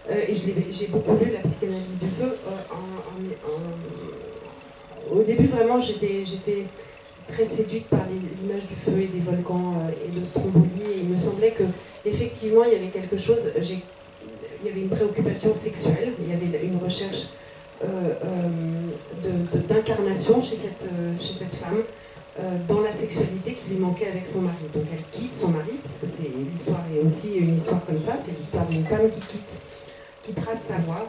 Et j'ai beaucoup lu la psychanalyse du feu. Au début, vraiment, j'étais très séduite par l'image du feu et des volcans et de Stromboli. Et il me semblait qu'effectivement, il y avait quelque chose, il y avait une préoccupation sexuelle, il y avait une recherche d'incarnation chez cette femme dans la sexualité qui lui manquait avec son mari. Donc elle quitte son mari, parce que l'histoire est aussi une histoire comme ça, c'est l'histoire d'une femme qui trace sa voie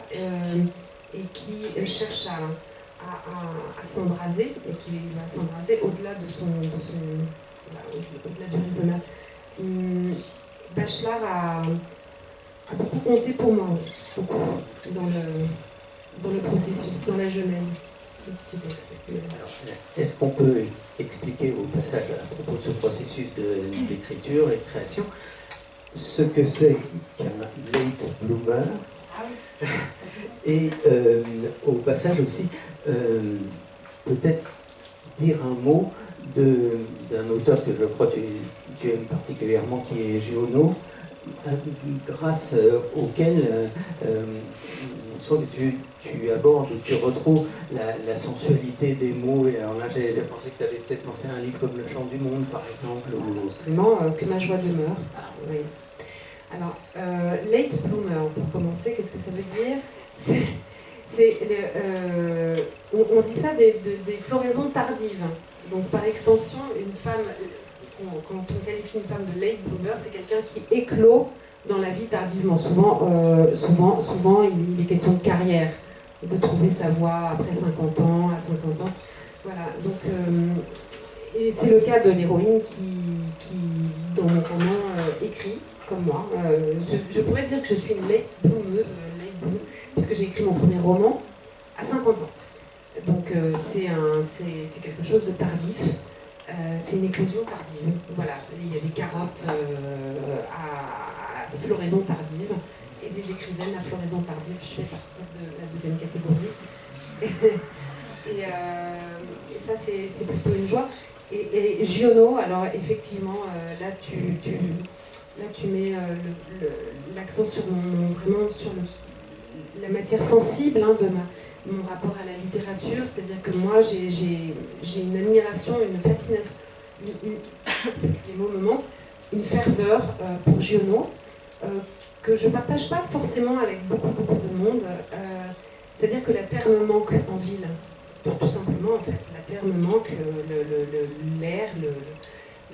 et qui cherche à s'embraser, et qui va s'embraser au-delà au-delà du raisonnable. Bachelard a beaucoup compté pour moi, beaucoup, dans le processus, dans la genèse du texte. Est-ce qu'on peut expliquer au passage à propos de ce processus d'écriture et de création ce que c'est qu'un late bloomer? Et au passage aussi, peut-être dire un mot d'un auteur que je crois que tu aimes particulièrement, qui est Giono, grâce auquel tu abordes, tu retrouves la sensualité des mots. Et alors là, j'ai pensé que tu avais peut-être pensé à un livre comme Le Chant du Monde, par exemple. Absolument, que ma joie demeure. Oui. Alors, late bloomer, pour commencer, qu'est-ce que ça veut dire? On dit ça des floraisons tardives. Donc, par extension, une femme, quand on qualifie une femme de late bloomer, c'est quelqu'un qui éclot dans la vie tardivement. Souvent, il est question de carrière. de trouver sa voie après 50 ans, à 50 ans. Voilà, donc, et c'est le cas de l'héroïne qui, dans mon roman, écrit, comme moi. Je pourrais dire que je suis une late bloomeuse, late bloom, puisque j'ai écrit mon premier roman à 50 ans. Donc c'est quelque chose de tardif. C'est une éclosion tardive. Voilà, il y a des carottes à floraison tardive et des écrivaines à floraison tardive. Je fais partie de la deuxième catégorie. Et ça, c'est plutôt une joie. Et Giono, alors effectivement, là tu mets l'accent sur vraiment sur la matière sensible de mon rapport à la littérature, c'est-à-dire que moi j'ai une admiration, une fascination, les mots me manquent, une ferveur pour Giono, que je ne partage pas forcément avec beaucoup de monde. C'est-à-dire que la terre me manque en ville, tout simplement en fait. La terre me manque, l'air,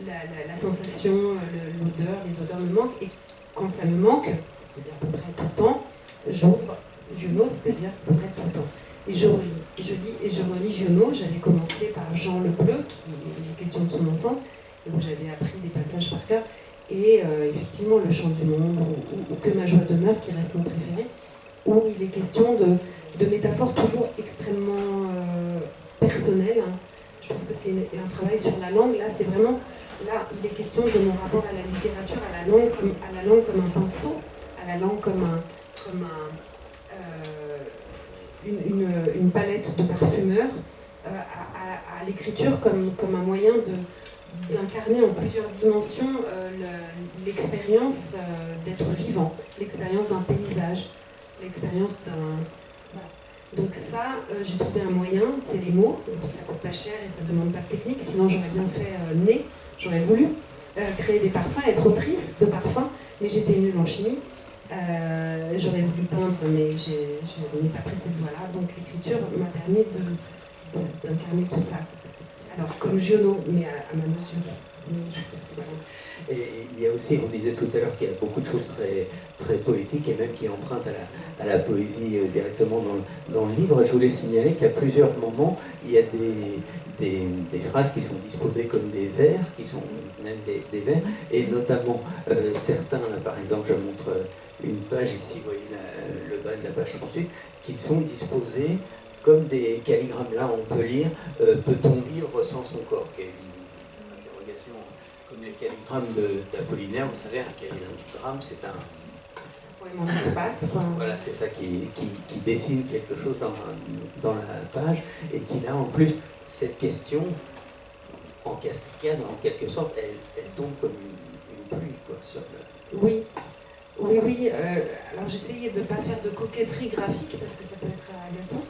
la sensation, l'odeur, les odeurs me manquent, et quand ça me manque, c'est-à-dire à peu près tout le temps, j'ouvre Giono, c'est-à-dire à peu près tout le temps. Et je relis Giono. J'avais commencé par Jean Le Bleu, qui est question de son enfance, et où j'avais appris des passages par cœur, et effectivement Le Chant du Monde, ou Que ma joie demeure, qui reste mon préféré, où il est question de métaphores toujours extrêmement personnelles. Je trouve que c'est un travail sur la langue. Là, c'est vraiment, là, il est question de mon rapport à la littérature, à la langue comme un pinceau, à la langue comme une palette de parfumeurs, à l'écriture comme un moyen d'incarner en plusieurs dimensions l'expérience d'être vivant, l'expérience d'un paysage, l'expérience d'un... Voilà. Donc ça, j'ai trouvé un moyen, c'est les mots, ça coûte pas cher et ça demande pas de technique, sinon j'aurais bien fait j'aurais voulu créer des parfums, être autrice de parfums, mais j'étais nulle en chimie. J'aurais voulu peindre, mais je n'ai pas pris cette voie-là, donc l'écriture m'a permis d'incarner tout ça. Alors, comme Giono, mais à ma mesure. Voilà. Et il y a aussi, on disait tout à l'heure qu'il y a beaucoup de choses très, très poétiques et même qui empruntent à la poésie directement dans le livre. Je voulais signaler qu'à plusieurs moments, il y a des phrases qui sont disposées comme des vers, qui sont même des vers, et notamment certains, là, par exemple, je montre une page ici, vous voyez le bas de la page 38, qui sont disposés comme des calligrammes. Là, on peut lire peut-on vivre sans son corps, qui est une interrogation comme les calligrammes d'Apollinaire. Vous savez, un calligramme, c'est un Poème en espace, quoi. Voilà, c'est ça qui dessine quelque chose dans la page, et qui là, en plus, cette question, en cascade, en quelque sorte, elle tombe comme une pluie, quoi, sur le... Oui. Alors j'essayais de ne pas faire de coquetterie graphique parce que ça peut être agaçant,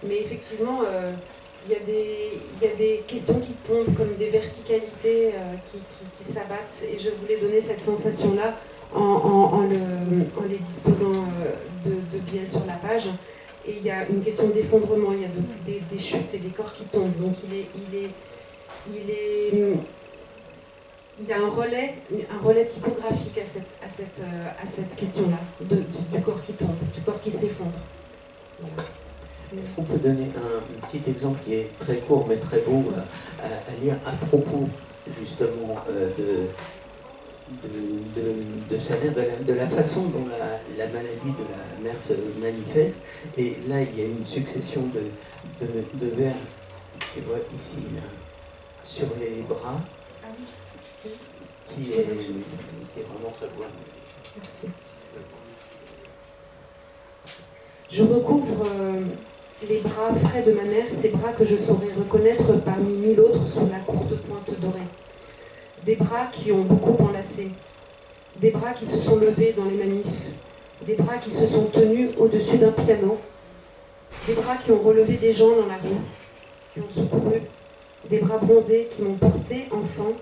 mais effectivement, il y a des questions qui tombent comme des verticalités qui s'abattent, et je voulais donner cette sensation-là en les disposant de biais sur la page. Et il y a une question d'effondrement, il y a des chutes et des corps qui tombent, donc il y a un relais typographique à cette question-là, du corps qui tombe, du corps qui s'effondre. Voilà. Est-ce qu'on peut donner un petit exemple qui est très court mais très beau à lire à propos justement de sa mère, de la façon dont la maladie de la mère se manifeste. Et là, il y a une succession de vers, tu vois ici, là, sur les bras. Ah oui. Qui est vraiment très beau. Merci. Je recouvre les bras frais de ma mère, ces bras que je saurais reconnaître parmi mille autres sous la courte pointe dorée. Des bras qui ont beaucoup enlacé, des bras qui se sont levés dans les manifs, des bras qui se sont tenus au-dessus d'un piano, des bras qui ont relevé des gens dans la rue, qui ont secouru, des bras bronzés qui m'ont porté enfant,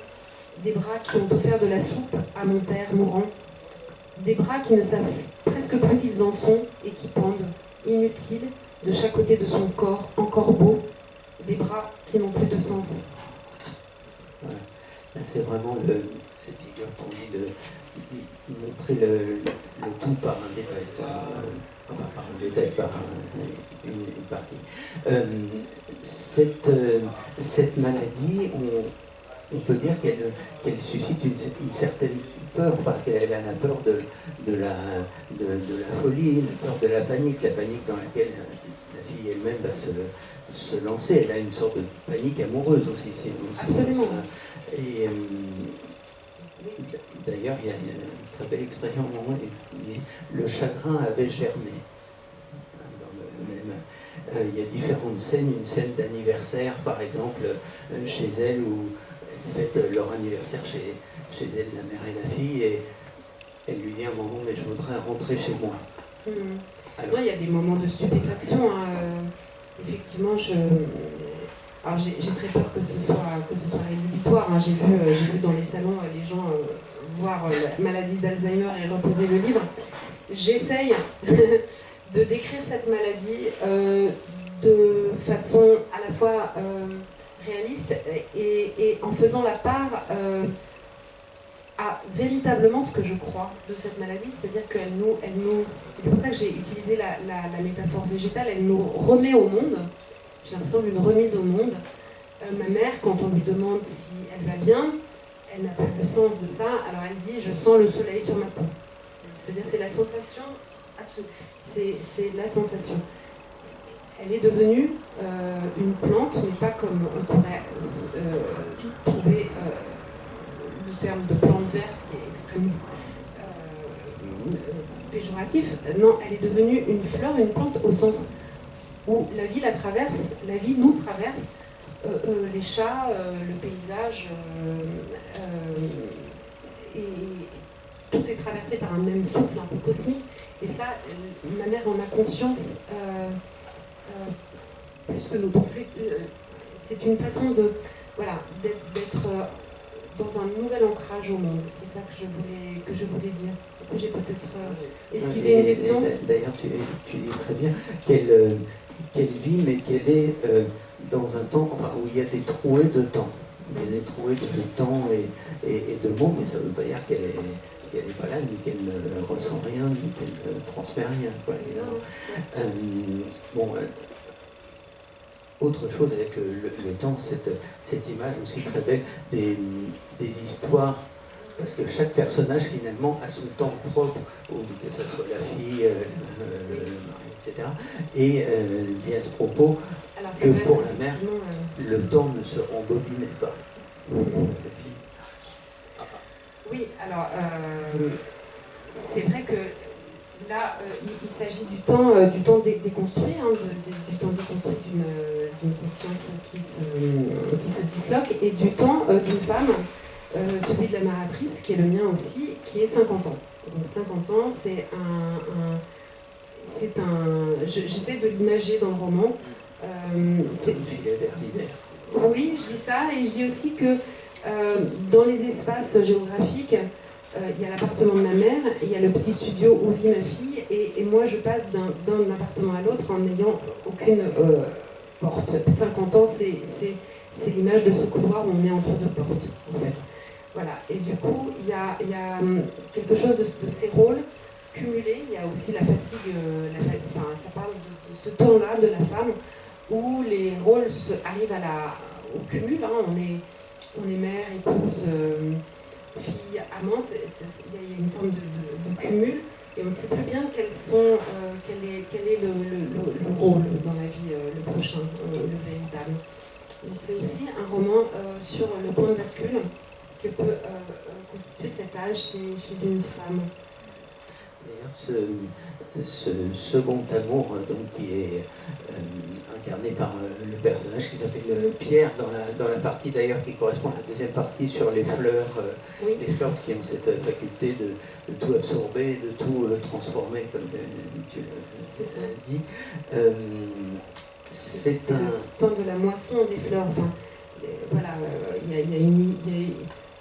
des bras qui ont offert de la soupe à mon père mourant, des bras qui ne savent presque plus qu'ils en sont et qui pendent, inutiles, de chaque côté de son corps, encore beau, des bras qui n'ont plus de sens. Voilà. Là, c'est vraiment cette figure qui a envie de montrer le tout par un détail, enfin par un détail, par une partie. Cette maladie, on peut dire qu'elle suscite une certaine peur, parce qu'elle a la peur de la folie, la peur de la panique dans laquelle la fille elle-même va se lancer. Elle a une sorte de panique amoureuse aussi. Absolument. Et d'ailleurs, il y a une très belle expression au moment où le chagrin avait germé. Il y a différentes scènes, une scène d'anniversaire par exemple chez elle où elles fêtent leur anniversaire chez elle, la mère et la fille, et elle lui dit à un moment mais je voudrais rentrer chez moi. Alors, il y a des moments de stupéfaction, hein. Effectivement, alors j'ai très peur que ce soit rédhibitoire, hein. J'ai vu dans les salons les gens voir la maladie d'Alzheimer et reposer le livre. J'essaye de décrire cette maladie de façon à la fois réaliste et en faisant la part à véritablement ce que je crois de cette maladie, c'est-à-dire qu'elle nous c'est pour ça que j'ai utilisé la métaphore végétale, elle nous remet au monde, j'ai l'impression d'une remise au monde. Ma mère, quand on lui demande si elle va bien, elle n'a pas le sens de ça, alors elle dit « je sens le soleil sur ma peau ». C'est-à-dire c'est la sensation absolue, c'est la sensation. Elle est devenue une plante, mais pas comme on pourrait trouver le terme de plante verte qui est extrêmement péjoratif. Non, elle est devenue une fleur, une plante au sens où la vie la traverse, la vie nous traverse, les chats, le paysage, et tout est traversé par un même souffle un peu cosmique. Et ça, ma mère en a conscience plus que nous. Donc c'est une façon de, voilà, d'être dans un nouvel ancrage au monde. C'est ça que je voulais dire. Que j'ai peut-être esquivé une question. D'ailleurs, tu dis très bien qu'elle vit, mais qu'elle est dans un temps où il y a des trouées de temps. Il y a des trouées de temps et de mots, mais ça ne veut pas dire qu'elle n'est pas là, ni qu'elle ne ressent rien, ni qu'elle ne transmet rien. Quoi, autre chose avec le temps, cette image aussi très belle des histoires, parce que chaque personnage finalement a son temps propre, que ce soit la fille, le mari, etc. Et dit à ce propos que pour la mère, le temps ne se rembobinait pas. Oui, alors c'est vrai que là, il s'agit du temps déconstruit, hein, du temps déconstruit d'une conscience qui se disloque, et du temps d'une femme, celui de la narratrice, qui est le mien aussi, qui est 50 ans. Donc 50 ans, j'essaie de l'imager dans le roman. Oui, je dis ça, et je dis aussi que dans les espaces géographiques, il y a l'appartement de ma mère, il y a le petit studio où vit ma fille, et moi je passe d'un appartement à l'autre en n'ayant aucune porte. 50 ans, c'est l'image de ce couloir où on est entre deux portes, en fait. Voilà. Et du coup, il y a quelque chose de ces rôles cumulés. Il y a aussi la fatigue, ça parle de ce temps-là de la femme où les rôles arrivent au cumul. Hein. On est mère, épouse, fille, amante. Il y a une forme de cumul. Et on ne sait plus bien quel est le rôle dans la vie, le prochain, le véritable. Donc c'est aussi un roman sur le point de bascule que peut constituer cet âge chez une femme. D'ailleurs, ce second amour, donc, qui est incarné par le personnage qui s'appelle Pierre, dans la partie d'ailleurs qui correspond à la deuxième partie sur les fleurs, oui. Les fleurs qui ont cette faculté de tout absorber, de tout transformer, comme tu l'as dit. C'est le temps de la moisson des fleurs. Enfin, voilà, il y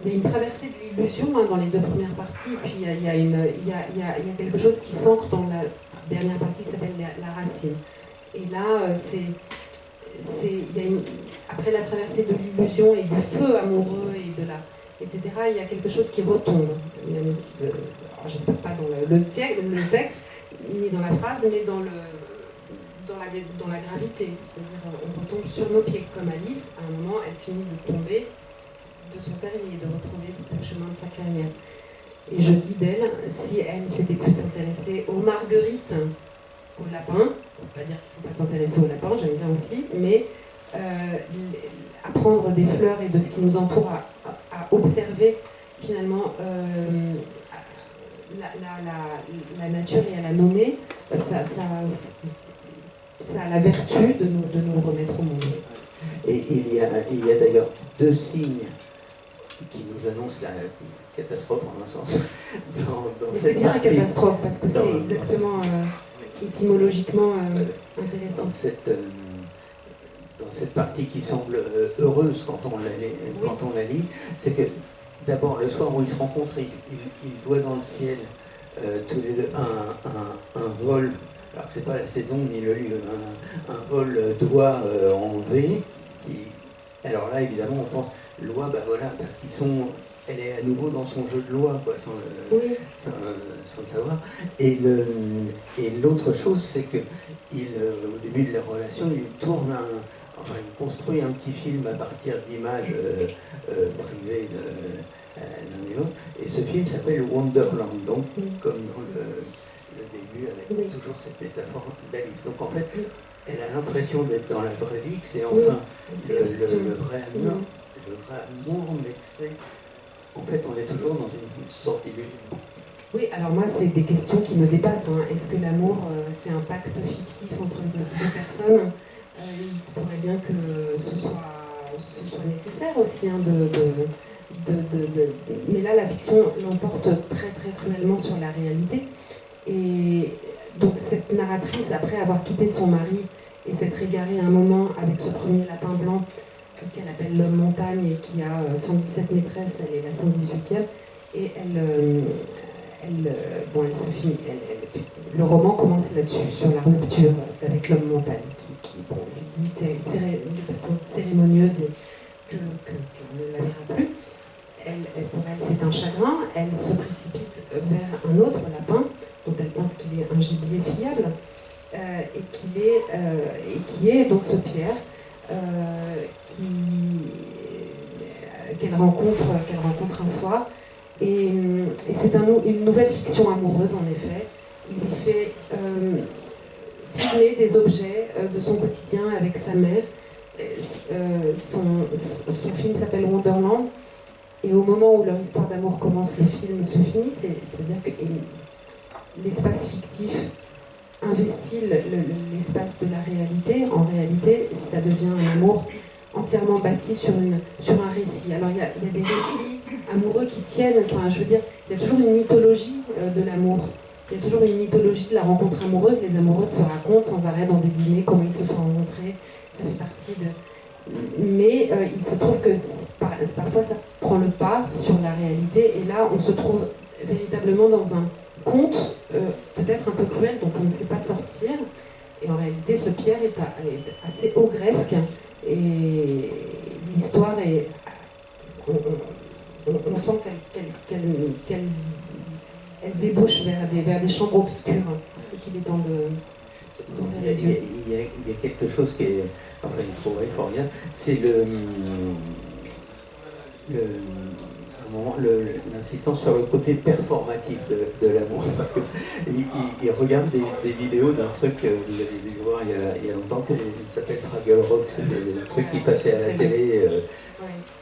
a une traversée de l'illusion hein, dans les deux premières parties, et puis il y a quelque chose qui s'ancre dans la dernière partie qui s'appelle la racine. Et là, après la traversée de l'illusion et du feu amoureux et etc. Il y a quelque chose qui retombe. J'espère pas dans le texte, ni dans la phrase, mais dans la gravité. C'est-à-dire, on retombe sur nos pieds, comme Alice. À un moment, elle finit de tomber de son terrier, de retrouver le chemin de sa clairière. Et je dis d'elle, si elle s'était plus intéressée aux marguerites, aux lapins, on ne peut pas dire qu'il ne faut pas s'intéresser aux lapins, j'aime bien aussi, mais apprendre des fleurs et de ce qui nous entoure, à observer finalement la nature et à la nommer, ça a la vertu de nous remettre au monde. Et il y a d'ailleurs deux signes qui nous annoncent la catastrophe en un sens. C'est bien la catastrophe parce que c'est exactement étymologiquement intéressant. Dans cette partie qui semble heureuse quand on la lit, c'est que d'abord le soir où ils se rencontrent, ils voient dans le ciel tous les deux un vol, alors que c'est pas la saison ni le lieu, un vol d'oies en V. Alors là évidemment on pense l'oie, bah voilà, parce elle est à nouveau dans son jeu de loi, quoi, sans le savoir. Et l'autre chose, c'est que au début de leur relation, il construit un petit film à partir d'images privées l'un et l'autre. Et ce film s'appelle Wonderland, donc comme dans le début, avec toujours cette métaphore d'Alice. Donc en fait, elle a l'impression d'être dans la vraie vie, que c'est enfin le vrai amour. Le vrai amour, mais en fait, on est toujours dans une sorte d'illusion. Oui, alors moi, c'est des questions qui me dépassent. Est-ce que l'amour, c'est un pacte fictif entre deux personnes? Il se pourrait bien que ce soit nécessaire aussi. Mais là, la fiction l'emporte très, très cruellement sur la réalité. Et donc, cette narratrice, après avoir quitté son mari et s'être égarée un moment avec ce premier lapin blanc, qu'elle appelle l'homme montagne et qui a 117 maîtresses, elle est la 118e, et le roman commence là-dessus, sur la rupture avec l'homme montagne, qui lui dit de façon cérémonieuse qu'elle ne la verra plus. Pour elle, c'est un chagrin, elle se précipite vers un autre lapin, dont elle pense qu'il est un gibier fiable, et qui est donc ce Pierre, qu'elle rencontre un soir, et c'est une nouvelle fiction amoureuse en effet. Il lui fait filmer des objets de son quotidien avec sa mère. Son film s'appelle Wonderland, et au moment où leur histoire d'amour commence, le film se finit, c'est-à-dire que l'espace fictif investit l'espace de la réalité. En réalité, ça devient un amour entièrement bâti sur un récit. Alors il y a des récits amoureux qui tiennent, je veux dire, il y a toujours une mythologie de l'amour. Il y a toujours une mythologie de la rencontre amoureuse. Les amoureuses se racontent sans arrêt dans des dîners comment ils se sont rencontrés. Ça fait partie de... Mais il se trouve que parfois ça prend le pas sur la réalité. Et là, on se trouve véritablement dans un conte, peut-être un peu cruel, dont on ne sait pas sortir. Et en réalité, ce Pierre est assez ogresque. Et l'histoire est... On sent qu'elle débouche vers des chambres obscures, et qu'il est temps d'ouvrir les yeux. Il y a quelque chose qui est... Enfin, il faudrait formidable. C'est l'insistance sur le côté performatif de l'amour, parce qu'il regarde des vidéos d'un truc que vous avez dû voir il y a longtemps, qui s'appelle Fraggle Rock. C'était des trucs qui passaient à la télé,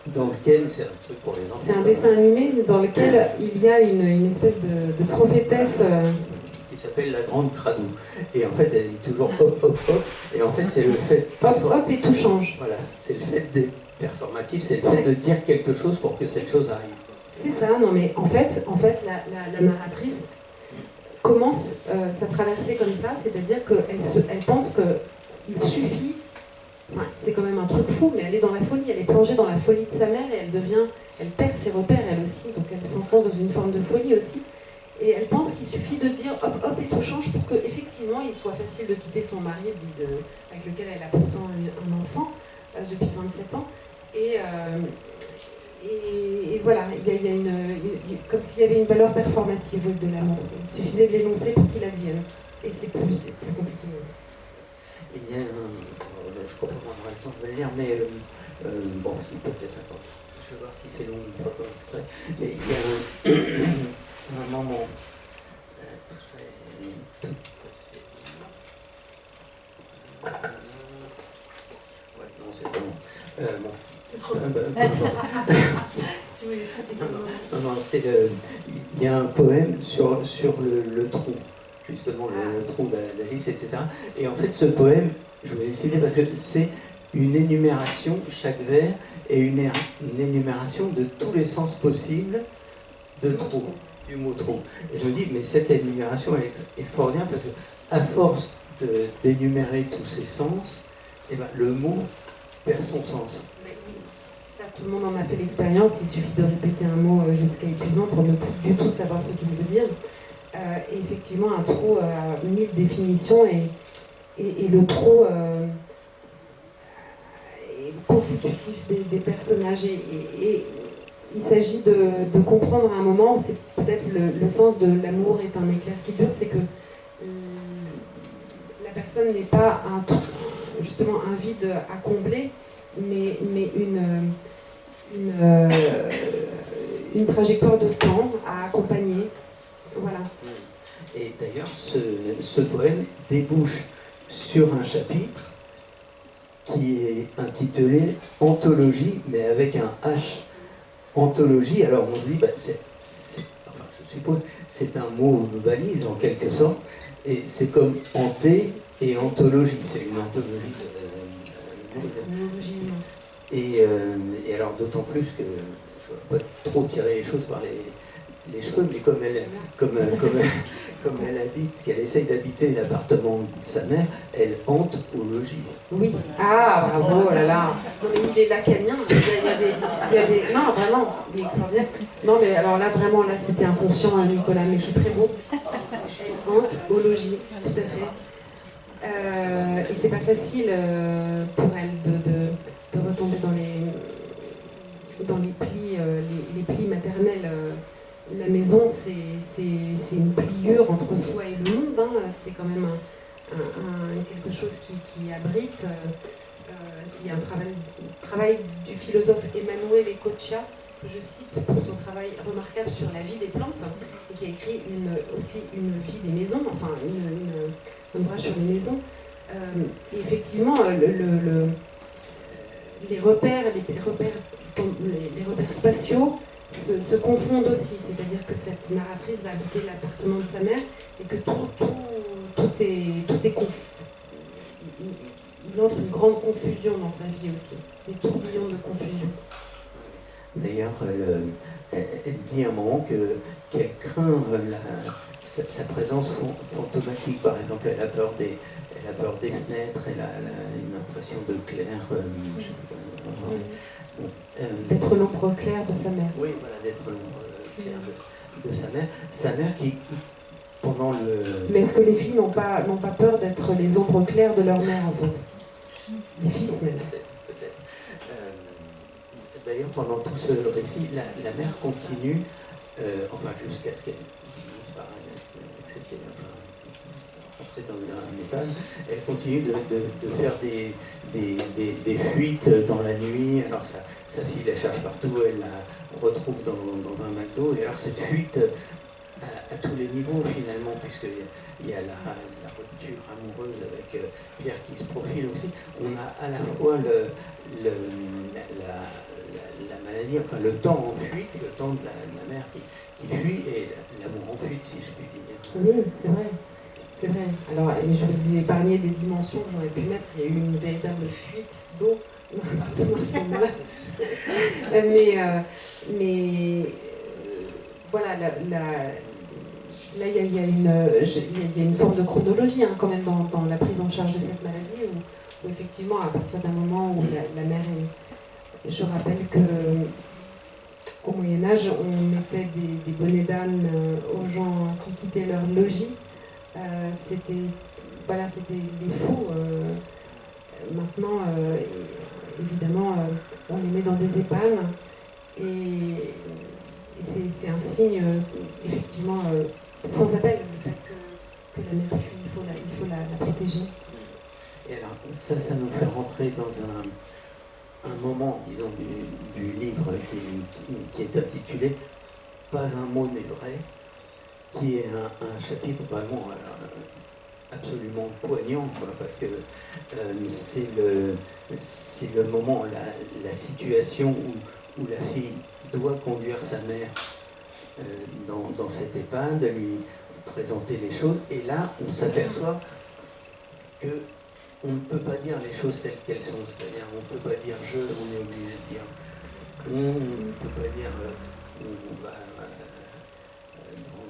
dans lequel c'est un truc pour les enfants. C'est un dessin animé dans lequel il y a une espèce de prophétesse qui s'appelle La Grande Cradou. Et en fait, elle est toujours hop, hop, hop. Et en fait, c'est le fait... Hop, hop, et tout change. Voilà, c'est le fait d'être performatif, c'est le fait de dire quelque chose pour que cette chose arrive. C'est ça, non mais en fait la narratrice commence sa traversée comme ça, c'est-à-dire qu'elle pense qu'il suffit, c'est quand même un truc fou, mais elle est dans la folie, elle est plongée dans la folie de sa mère et elle perd ses repères elle aussi, donc elle s'enfonce dans une forme de folie aussi. Et elle pense qu'il suffit de dire hop hop et tout change pour qu'effectivement il soit facile de quitter son mari avec lequel elle a pourtant un enfant depuis 27 ans. Et voilà, il y a comme s'il y avait une valeur performative de l'amour. Il suffisait de l'énoncer pour qu'il advienne. Et c'est plus compliqué. Il y a je crois pas qu'on aura le temps de le lire, mais bon, c'est peut-être important. Je vais voir si c'est long une fois comme extrait. Mais il y a un moment tout à fait. Ouais, non, c'est pas bon. Bon. C'est trop bon. Si vous voulez, c'était Non, c'est il y a un poème sur le trou, justement le trou d'Alice, etc. Et en fait, ce poème, je vais le citer parce que c'est une énumération, chaque vers, et une énumération de tous les sens possibles de trou, du mot trou. Et je me dis, mais cette énumération est extraordinaire parce que, à force d'énumérer tous ces sens, eh ben, le mot perd son sens. Ça, tout le monde en a fait l'expérience. Il suffit de répéter un mot jusqu'à épuisement pour ne plus du tout savoir ce qu'il veut dire. Et effectivement, un trou a 1000 définitions et le trou est constitutif des personnages. Et il s'agit de comprendre à un moment, c'est peut-être le sens de l'amour est un éclair qui dure, c'est que la personne n'est pas justement un vide à combler, mais une trajectoire de temps à accompagner. Voilà. Et d'ailleurs, ce poème débouche sur un chapitre qui est intitulé Anthologie, mais avec un H. Anthologie, alors on se dit, bah, enfin, je suppose, c'est un mot valise en quelque sorte, et c'est comme hanté et anthologie, c'est une anthologie et alors d'autant plus que je ne vais pas trop tirer les choses par les cheveux, mais comme elle habite, qu'elle essaye d'habiter l'appartement de sa mère, elle hante au logis. Oui, ah bravo, oh là là. Non mais il est lacanien, il y a des... Non vraiment, il est extraordinaire. Non mais alors là vraiment, là c'était inconscient Nicolas, mais c'est très beau. Elle hante au logis, tout à fait. Et c'est pas facile pour elle de retomber dans les plis maternels. La maison, c'est une pliure entre soi et le monde. Hein. C'est quand même quelque chose qui abrite. C'est un travail du philosophe Emanuele Coccia, que je cite pour son travail remarquable sur la vie des plantes, et qui a écrit aussi une vie des maisons, enfin un ouvrage sur les maisons. Et effectivement, les repères spatiaux se confondent aussi, c'est-à-dire que cette narratrice va habiter l'appartement de sa mère et que tout est confus. Il entre une grande confusion dans sa vie aussi, des tourbillons de confusion. D'ailleurs, elle dit à un moment qu'elle craint sa présence fantomatique. Par exemple, elle a peur des fenêtres, elle a une impression de clair. D'être l'ombre claire de sa mère. Oui, voilà, d'être l'ombre claire de sa mère. Sa mère qui, pendant le... Mais est-ce que les filles n'ont pas peur d'être les ombres claires de leur mère, en fait? Les fils, même. Peut-être. D'ailleurs, pendant tout ce récit, la mère continue, enfin, jusqu'à ce qu'elle finisse par accepter, après dans un message, elle continue de faire des fuites dans la nuit. Alors sa fille la cherche partout, elle la retrouve dans un McDo, et alors cette fuite à tous les niveaux finalement, puisqu'il y a la rupture amoureuse avec Pierre qui se profile aussi. On a à la fois la maladie, enfin le temps en fuite, le temps de la mère qui fuit, et l'amour en fuite, si je puis dire. Oui, c'est vrai. C'est vrai. Alors, je vous ai épargné des dimensions que j'aurais pu mettre. Il y a eu une véritable fuite d'eau à ce moment-là. Mais voilà, là, il y a une forme de chronologie quand même dans la prise en charge de cette maladie, où effectivement, à partir d'un moment où la mère est... Je rappelle que au Moyen-Âge, on mettait des bonnets d'âne aux gens qui quittaient leur logis. C'était des fous. Maintenant, évidemment, on les met dans des épanes. Et c'est un signe, effectivement, sans appel, le fait que la mère fuit, il faut la protéger. Et alors, ça nous fait rentrer dans un moment, disons, du livre qui est intitulé « Pas un mot n'est vrai », qui est un chapitre vraiment absolument poignant, quoi, parce que c'est le moment, la situation où la fille doit conduire sa mère dans cette EHPAD, de lui présenter les choses, et là, on s'aperçoit que on ne peut pas dire les choses telles qu'elles sont, c'est-à-dire on ne peut pas dire je, on est obligé de dire on ne peut pas dire on va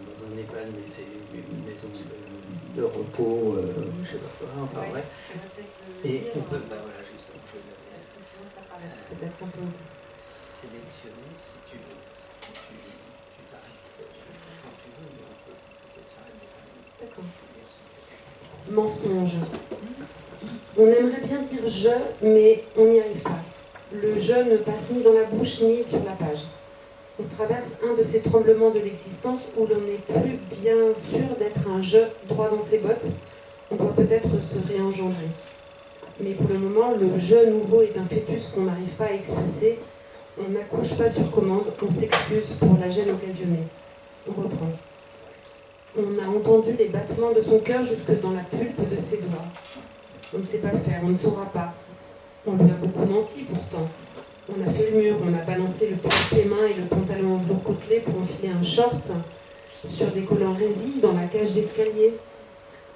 dans un EHPAD, mais c'est une maison de repos, je sais pas quoi, enfin bref. Et on peut, voilà, justement, je l'avais sélectionné, si tu veux, tu t'arrêtes quand tu veux, mais on peut peut-être s'arrêter. D'accord. Mensonge. On aimerait bien dire je, mais on n'y arrive pas. Le je ne passe ni dans la bouche ni sur la page. On traverse un de ces tremblements de l'existence où l'on n'est plus bien sûr d'être un je droit dans ses bottes. On doit peut-être se réengendrer. Mais pour le moment, le je nouveau est un fœtus qu'on n'arrive pas à expulser. On n'accouche pas sur commande, on s'excuse pour la gêne occasionnée. On reprend. On a entendu les battements de son cœur jusque dans la pulpe de ses doigts. On ne sait pas faire, on ne saura pas. On lui a beaucoup menti pourtant. On a fait le mur, on a balancé le porte-main et le pantalon en velours côtelé pour enfiler un short sur des collants résille dans la cage d'escalier.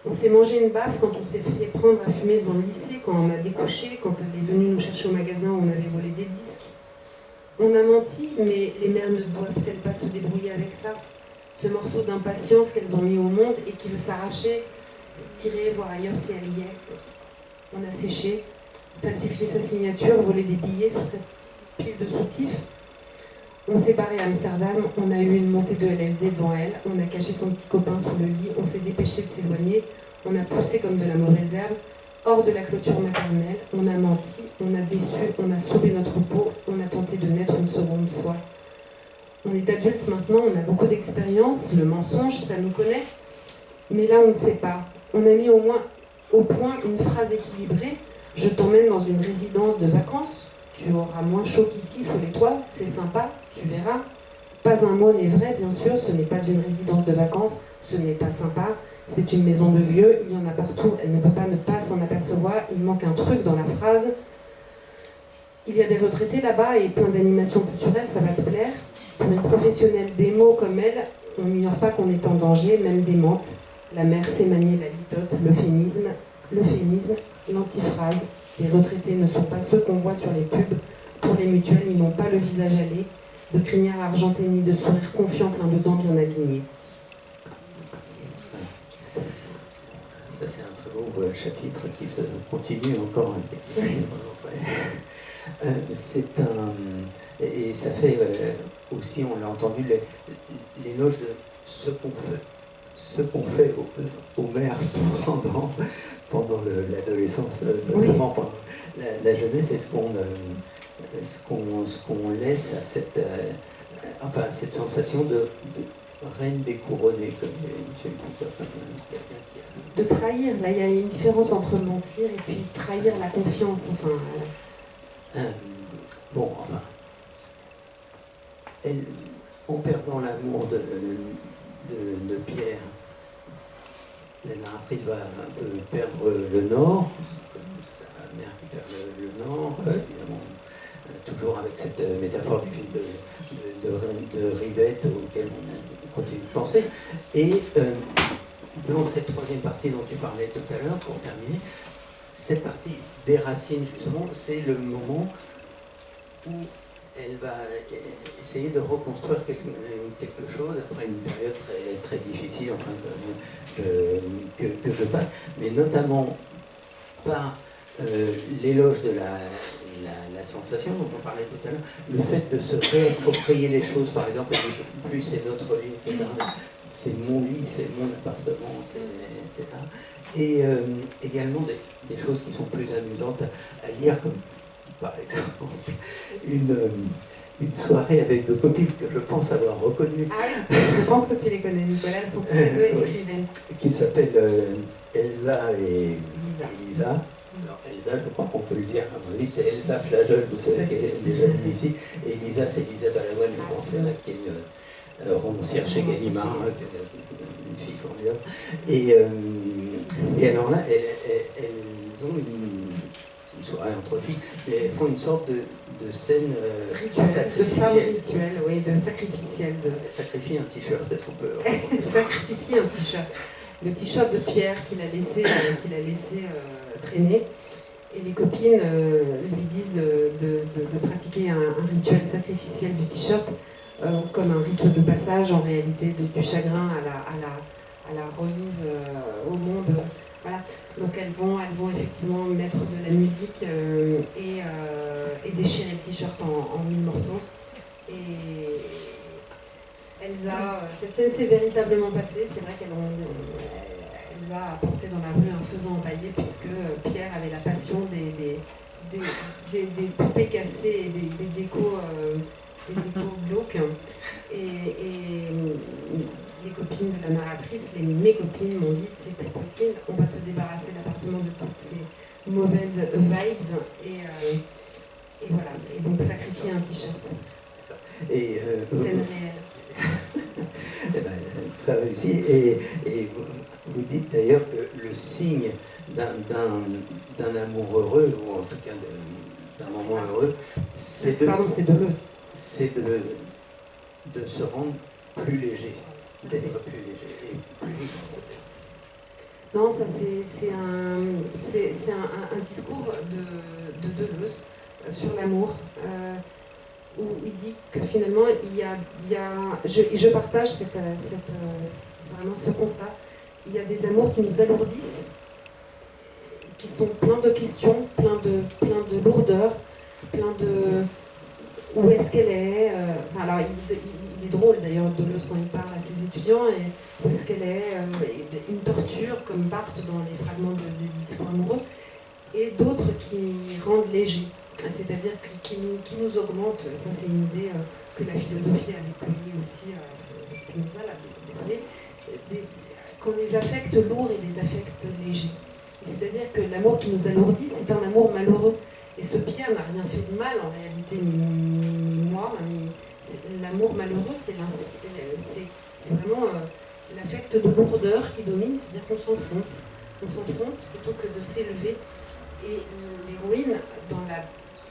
On s'est mangé une baffe quand on s'est fait prendre à fumer devant le lycée, quand on a découché, quand elle est venue nous chercher au magasin où on avait volé des disques. On a menti, mais les mères ne doivent-elles pas se débrouiller avec ça? Ce morceau d'impatience qu'elles ont mis au monde et qui veut s'arracher, se tirer, voir ailleurs si elle y est. On a séché, falsifié sa signature, volé des billets sur cette pile de soutifs. On s'est barré à Amsterdam, on a eu une montée de LSD devant elle, on a caché son petit copain sous le lit, on s'est dépêché de s'éloigner, on a poussé comme de la mauvaise herbe, hors de la clôture maternelle, on a menti, on a déçu, on a sauvé notre peau, on a tenté de naître une seconde fois. On est adulte maintenant, on a beaucoup d'expérience, le mensonge, ça nous connaît, mais là on ne sait pas. On a mis au moins au point une phrase équilibrée. Je t'emmène dans une résidence de vacances. Tu auras moins chaud qu'ici sous les toits. C'est sympa, tu verras. Pas un mot n'est vrai, bien sûr. Ce n'est pas une résidence de vacances. Ce n'est pas sympa. C'est une maison de vieux. Il y en a partout. Elle ne peut pas ne pas s'en apercevoir. Il manque un truc dans la phrase. Il y a des retraités là-bas et plein d'animations culturelles. Ça va te plaire. Pour une professionnelle des mots comme elle, on n'ignore pas qu'on est en danger, même démente. La mère sait manier la litote, l'euphémisme, l'antiphrase. Les retraités ne sont pas ceux qu'on voit sur les pubs. Pour les mutuelles, ils n'ont pas le visage allé, de crinière argentée ni de sourire confiant plein de dents bien alignées. Ça, c'est un très beau chapitre qui se continue encore. Et ça fait aussi, on l'a entendu, l'éloge de ce qu'on fait aux mères pendant l'adolescence, notamment pendant la jeunesse, et ce qu'on laisse à cette sensation de reine découronnée, comme Michel Foucault, de trahir, là il y a une différence entre mentir et puis trahir la confiance, bon, enfin, en perdant l'amour de Pierre, la narratrice va un peu perdre le nord, comme sa mère qui perd le nord, évidemment, toujours avec cette métaphore du film de Rivette auquel on continue de penser. Et dans cette troisième partie dont tu parlais tout à l'heure, pour terminer, cette partie des racines, justement, c'est le moment où elle va essayer de reconstruire quelque chose après une période très, très difficile, enfin, que je passe, mais notamment par l'éloge de la sensation dont on parlait tout à l'heure, le fait de se réapproprier les choses, par exemple, plus c'est notre lit, etc. C'est mon lit, c'est mon appartement, etc. Et également des choses qui sont plus amusantes à lire, comme par exemple une soirée avec deux copines que je pense avoir reconnues. Ah oui, je pense que tu les connais, Nicolas, elles sont toutes les deux écrivaines. Qui s'appellent Elsa et Elisa. Elisa. Alors Elsa, je crois qu'on peut le dire, à mon avis, c'est Elsa Flagel, vous savez qu'elle est déjà venue ici. Et Elisa, c'est Elisa Balavoine, je pense, qui est une romancière chez Gallimard, une fille formidable. Et alors là, elles ont une soirée entre filles, et elles font une sorte de scène de femme rituelle, oui, de sacrificielle. Elles sacrifient un t-shirt, est-ce qu'on peut Elle sacrifie un t-shirt. Le t-shirt de Pierre qu'il a laissé traîner. Et les copines lui disent de pratiquer un rituel sacrificiel du t-shirt comme un rite de passage en réalité du chagrin à la remise au monde. Voilà. Donc elles vont effectivement mettre de la musique et déchirer le t-shirt en 1000 morceaux. Et Elsa, cette scène s'est véritablement passée. C'est vrai Elsa a porté dans la rue un faisan empaillé puisque Pierre avait la passion des poupées cassées et des décos glauques. Et les copines de la narratrice, mes copines m'ont dit c'est pas possible, on va te débarrasser de l'appartement de toutes ces mauvaises vibes et voilà. Et donc sacrifier un t-shirt. Scène réelle. Eh ben, très réussi. Et vous dites d'ailleurs que le signe d'un amour heureux, ou en tout cas d'un moment heureux, c'est de se rendre plus léger, d'être plus léger et plus libre. Non, ça c'est un discours de Deleuze sur l'amour. Où il dit que finalement, je partage vraiment ce constat, il y a des amours qui nous alourdissent, qui sont pleins de questions, pleins de lourdeur, plein de... Où est-ce qu'elle est alors, il est drôle d'ailleurs, Deleuze, quand il parle à ses étudiants, et où est-ce qu'elle est une torture, comme Barthes dans les fragments des discours amoureux, et d'autres qui rendent léger. C'est-à-dire qui nous augmente, ça c'est une idée que la philosophie a déployée aussi, Spinoza l'a déployée, qu'on les affecte lourds et les affecte légers. C'est-à-dire que l'amour qui nous alourdit, c'est un amour malheureux. Et ce Pierre n'a rien fait de mal en réalité, ni moi, l'amour malheureux, c'est vraiment l'affect de lourdeur qui domine, c'est-à-dire qu'on s'enfonce. On s'enfonce plutôt que de s'élever. Et l'héroïne, dans la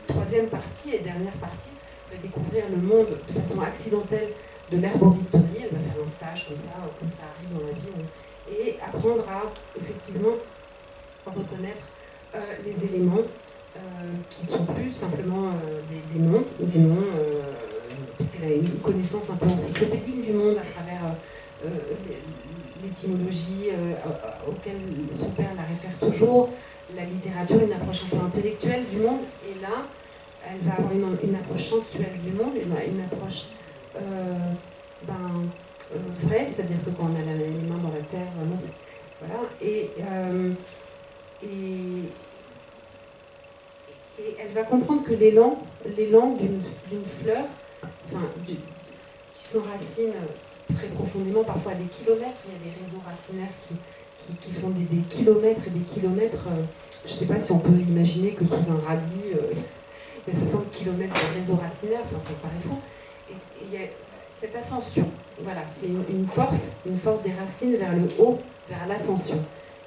troisième partie et dernière partie, va découvrir le monde de façon accidentelle de l'herboristerie. Elle va faire un stage comme ça arrive dans la vie, et apprendre à effectivement reconnaître les éléments qui ne sont plus simplement des noms, puisqu'elle a une connaissance un peu encyclopédique du monde à travers l'étymologie auquel son père la réfère toujours, la littérature, une approche un peu intellectuelle du monde, et là, elle va avoir une approche sensuelle du monde, une approche vraie, c'est-à-dire que quand on a les mains dans la terre, vraiment, voilà, et elle va comprendre que l'élan d'une fleur, qui s'enracine très profondément, parfois à des kilomètres, il y a des réseaux racinaires qui font des kilomètres et des kilomètres. Je ne sais pas si on peut imaginer que sous un radis, il y a 60 kilomètres de réseaux racinaires, ça me paraît fou. Et il y a cette ascension, voilà, c'est une force des racines vers le haut, vers l'ascension.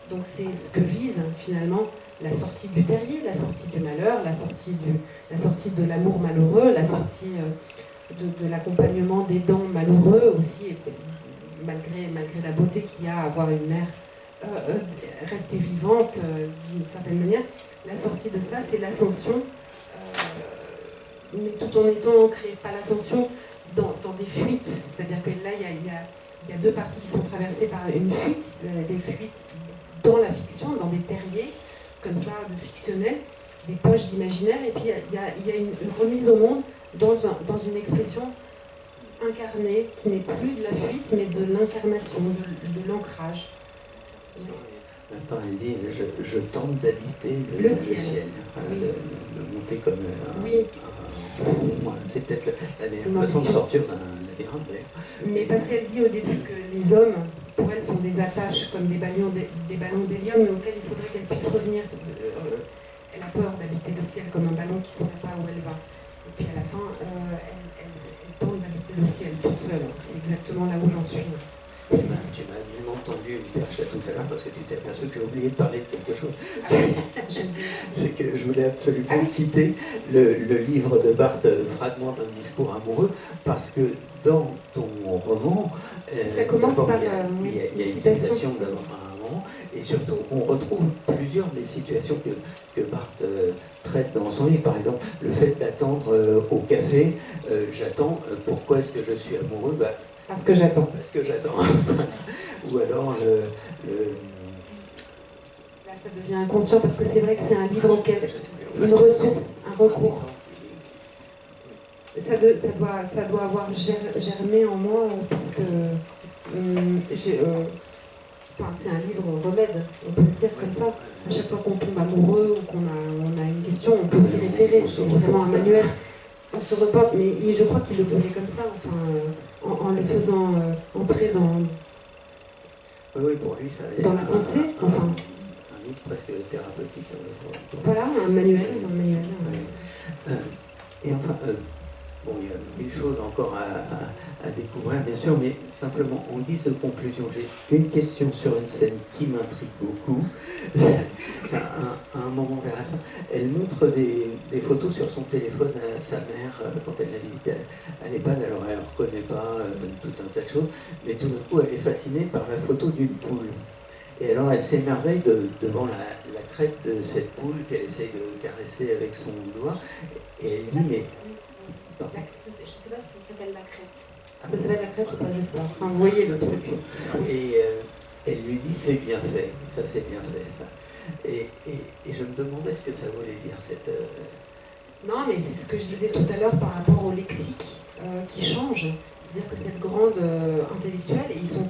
Donc c'est ce que vise finalement la sortie du terrier, la sortie du malheur, la sortie de l'amour malheureux, la sortie de l'accompagnement des dents malheureux aussi, et malgré la beauté qu'il y a à avoir une mère rester vivante d'une certaine manière. La sortie de ça, c'est l'ascension, mais tout en étant ancré, pas l'ascension dans des fuites, c'est-à-dire que là, il y a deux parties qui sont traversées par une fuite, des fuites dans la fiction, dans des terriers, comme ça, de fictionnel, des poches d'imaginaire, et puis il y a une remise au monde dans une expression incarnée, qui n'est plus de la fuite, mais de l'incarnation, de l'ancrage. Maintenant, elle dit je tente d'habiter le ciel. Oui. De monter comme oui. C'est peut-être la meilleure façon de sortir d'un labyrinthe d'ailleurs. Mais parce qu'elle dit au début que les hommes, pour elle, sont des attaches comme des ballons d'hélium, mais auxquels il faudrait qu'elle puisse revenir. Elle a peur d'habiter le ciel comme un ballon qui ne saurait pas où elle va. Et puis à la fin, elle tente d'habiter le ciel toute seule. C'est exactement là où j'en suis. Tu m'as nullement tendu une perche là tout à l'heure parce que tu t'es aperçu que j'ai oublié de parler de quelque chose. C'est que je voulais absolument citer le livre de Barthes, Fragment d'un discours amoureux, parce que dans ton roman, ça commence par il y a une citation d'abord un roman, et surtout on retrouve plusieurs des situations que Barthes traite dans son livre. Par exemple, le fait d'attendre au café, j'attends, pourquoi est-ce que je suis amoureux? Parce que j'attends. Parce que j'attends. Ou alors Là, ça devient inconscient parce que c'est vrai que c'est un livre auquel une ressource, un recours. Ça doit avoir germé en moi parce que c'est un livre remède, on peut le dire comme ça. À chaque fois qu'on tombe amoureux ou qu'on a une question, on peut s'y référer. C'est vraiment un manuel. On se reporte, mais je crois qu'il le voulait comme ça, en le faisant entrer dans pour lui, ça la pensée. Un livre presque thérapeutique. Voilà, un manuel. Et enfin, il y a une chose encore à découvrir, bien sûr, mais simplement en guise de conclusion, j'ai une question sur une scène qui m'intrigue beaucoup. C'est un moment vers la fin. Elle montre des photos sur son téléphone à sa mère quand elle la visite à l'EHPAD. Alors elle ne reconnaît pas tout un tas de choses, mais tout d'un coup elle est fascinée par la photo d'une poule. Et alors elle s'émerveille devant la crête de cette poule qu'elle essaye de caresser avec son doigt. Et elle dit, mais... Je ne sais pas si ça s'appelle la crête. Ça s'appelle la crête ou pas, juste là. Vous voyez le truc. Et elle lui dit, c'est bien fait, ça c'est bien fait, ça. Et je me demandais ce que ça voulait dire, cette... Non, mais c'est ce que je disais tout à l'heure par rapport au lexique qui change. C'est-à-dire que cette grande intellectuelle, ils sont...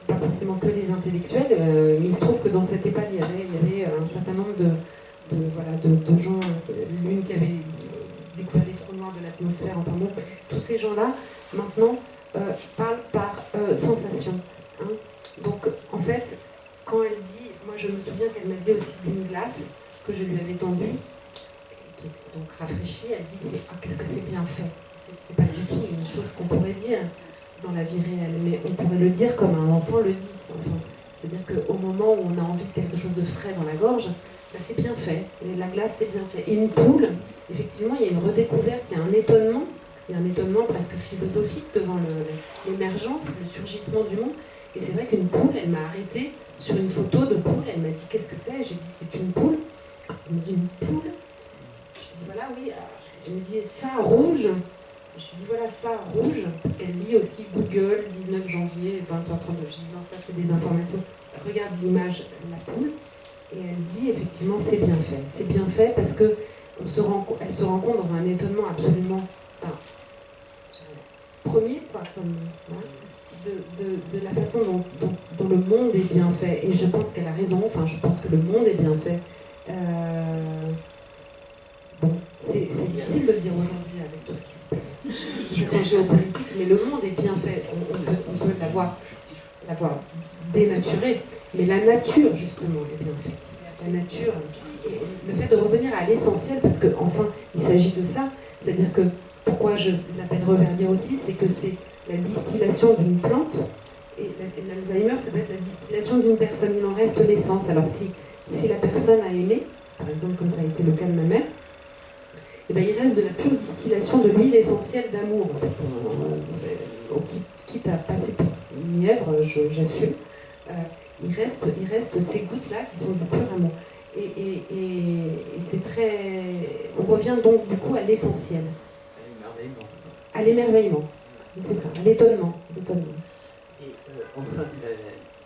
pas forcément que des intellectuels, mais il se trouve que dans cette EHPAD, il y avait un certain nombre de gens, l'une qui avait découvert les trous noirs de l'atmosphère, enfin bon, tous ces gens-là, maintenant, parlent par sensation. Hein. Donc, en fait, quand elle dit, moi je me souviens qu'elle m'a dit aussi d'une glace que je lui avais tendue, qui est donc rafraîchie, elle dit, qu'est-ce que c'est bien fait. C'est pas du tout une chose qu'on pourrait dire dans la vie réelle, mais on pourrait le dire comme un enfant le dit. Enfin, c'est-à-dire qu'au moment où on a envie de quelque chose de frais dans la gorge, c'est bien fait, et la glace c'est bien fait. Et une poule, effectivement, il y a une redécouverte, il y a un étonnement presque philosophique devant l'émergence, le surgissement du monde. Et c'est vrai qu'une poule, elle m'a arrêtée sur une photo de poule, elle m'a dit qu'est-ce que c'est? J'ai dit c'est une poule. Elle me dit une poule? Je lui dis voilà, oui. Elle me dit ça rouge. Je lui dis voilà, ça rouge, parce qu'elle lit aussi Google, 19 janvier, 20h32. Je dis non, ça c'est des informations. Regarde l'image, la poule. Et elle dit effectivement c'est bien fait. C'est bien fait parce que elle se rend compte dans un étonnement absolument premier, quoi, comme, de la façon dont le monde est bien fait. Et je pense qu'elle a raison, je pense que le monde est bien fait. C'est difficile de le dire aujourd'hui avec tout ce qui se passe. C'est géopolitique, mais le monde est bien fait. On peut l'avoir dénaturé. Mais la nature, justement, est bien faite. La nature, le fait de revenir à l'essentiel, parce qu'enfin, il s'agit de ça, c'est-à-dire que, pourquoi je l'appelle reverdir aussi, c'est que c'est la distillation d'une plante, et l'Alzheimer, ça va être la distillation d'une personne, il en reste l'essence. Alors si la personne a aimé, par exemple comme ça a été le cas de ma mère, eh ben, il reste de la pure distillation de l'huile essentielle d'amour, en fait. Quitte à passer pour une mièvre, j'assume. Il reste ces gouttes-là qui sont du pur amour. Et c'est très... On revient donc du coup à l'essentiel. À l'émerveillement. C'est ça, à l'étonnement. Et enfin, la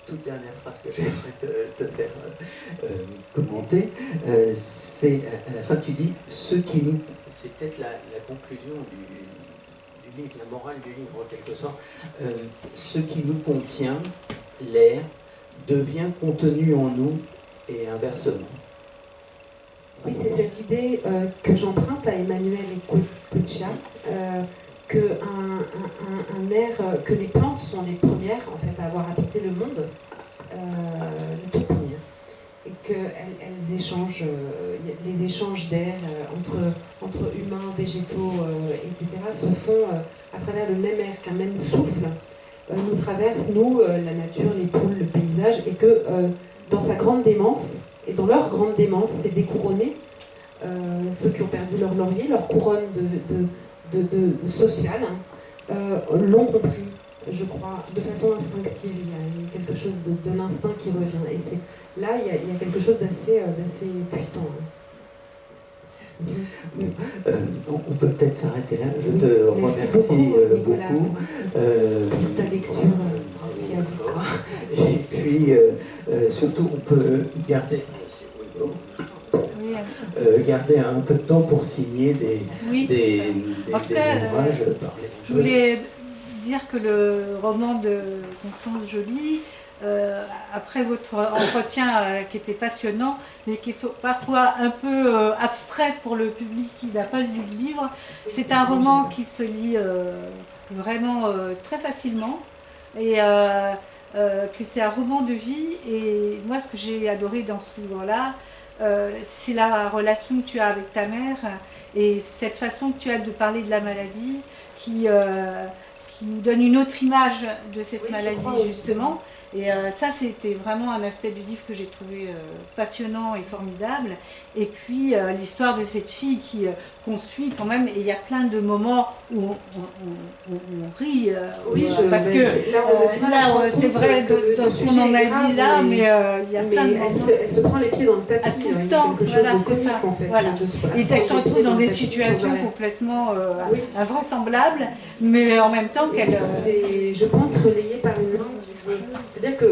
toute dernière phrase que j'aimerais te faire commenter, c'est à la fin tu dis c'est peut-être la conclusion du livre, la morale du livre en quelque sorte, ce qui nous contient, l'air, devient contenu en nous et inversement. Oui, c'est cette l'idée que j'emprunte à Emmanuel Ecochia, que les plantes sont les premières en fait à avoir habité le monde, les toutes premières, et qu'elles échangent, les échanges d'air entre humains, végétaux, etc. se font à travers le même air, qu'un même souffle nous traverse, nous, la nature, les poules, le paysage, et que dans sa grande démence, et dans leur grande démence, c'est découronner ceux qui ont perdu leur laurier, leur couronne de sociale, l'ont compris, je crois, de façon instinctive. Il y a quelque chose de l'instinct qui revient. Et là, il y a quelque chose d'assez puissant. On peut peut-être s'arrêter là. Je te remercie beaucoup. Pour ta lecture. Et puis, surtout, on peut garder un peu de temps pour signer des ouvrages. Je voulais dire que le roman de Constance Joly, après votre entretien qui était passionnant, mais qui est parfois un peu abstrait pour le public qui n'a pas lu le livre, c'est un roman qui se lit vraiment très facilement, et que c'est un roman de vie. Et moi, ce que j'ai adoré dans ce livre-là, c'est la relation que tu as avec ta mère et cette façon que tu as de parler de la maladie qui nous donne une autre image de cette maladie, justement. Et ça, c'était vraiment un aspect du livre que j'ai trouvé passionnant et formidable. Et puis, l'histoire de cette fille qu'on suit quand même, et il y a plein de moments où on rit. Parce que là, c'est vrai, dans ce qu'on en a dit là, mais il y a plein de moments. Elle se prend les pieds dans le tapis. À tout le temps, voilà, c'est ça. En fait, voilà. Et elle se retrouve dans des situations complètement invraisemblables, mais en même temps qu'elle... C'est, je pense, relayé par une langue. C'est-à-dire que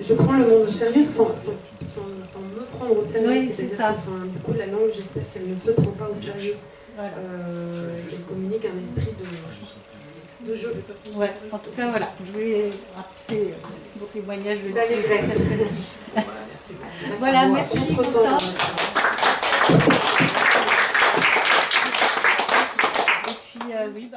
je prends le monde au sérieux sans me prendre au sérieux. Oui, c'est ça. Du coup, la langue, j'espère qu'elle ne se prend pas au sérieux. Voilà. Elle communique un esprit de jeu. Ouais, en tout cas, voilà. Je voulais rappeler vos témoignages. Voilà, merci Constance. Et puis, oui,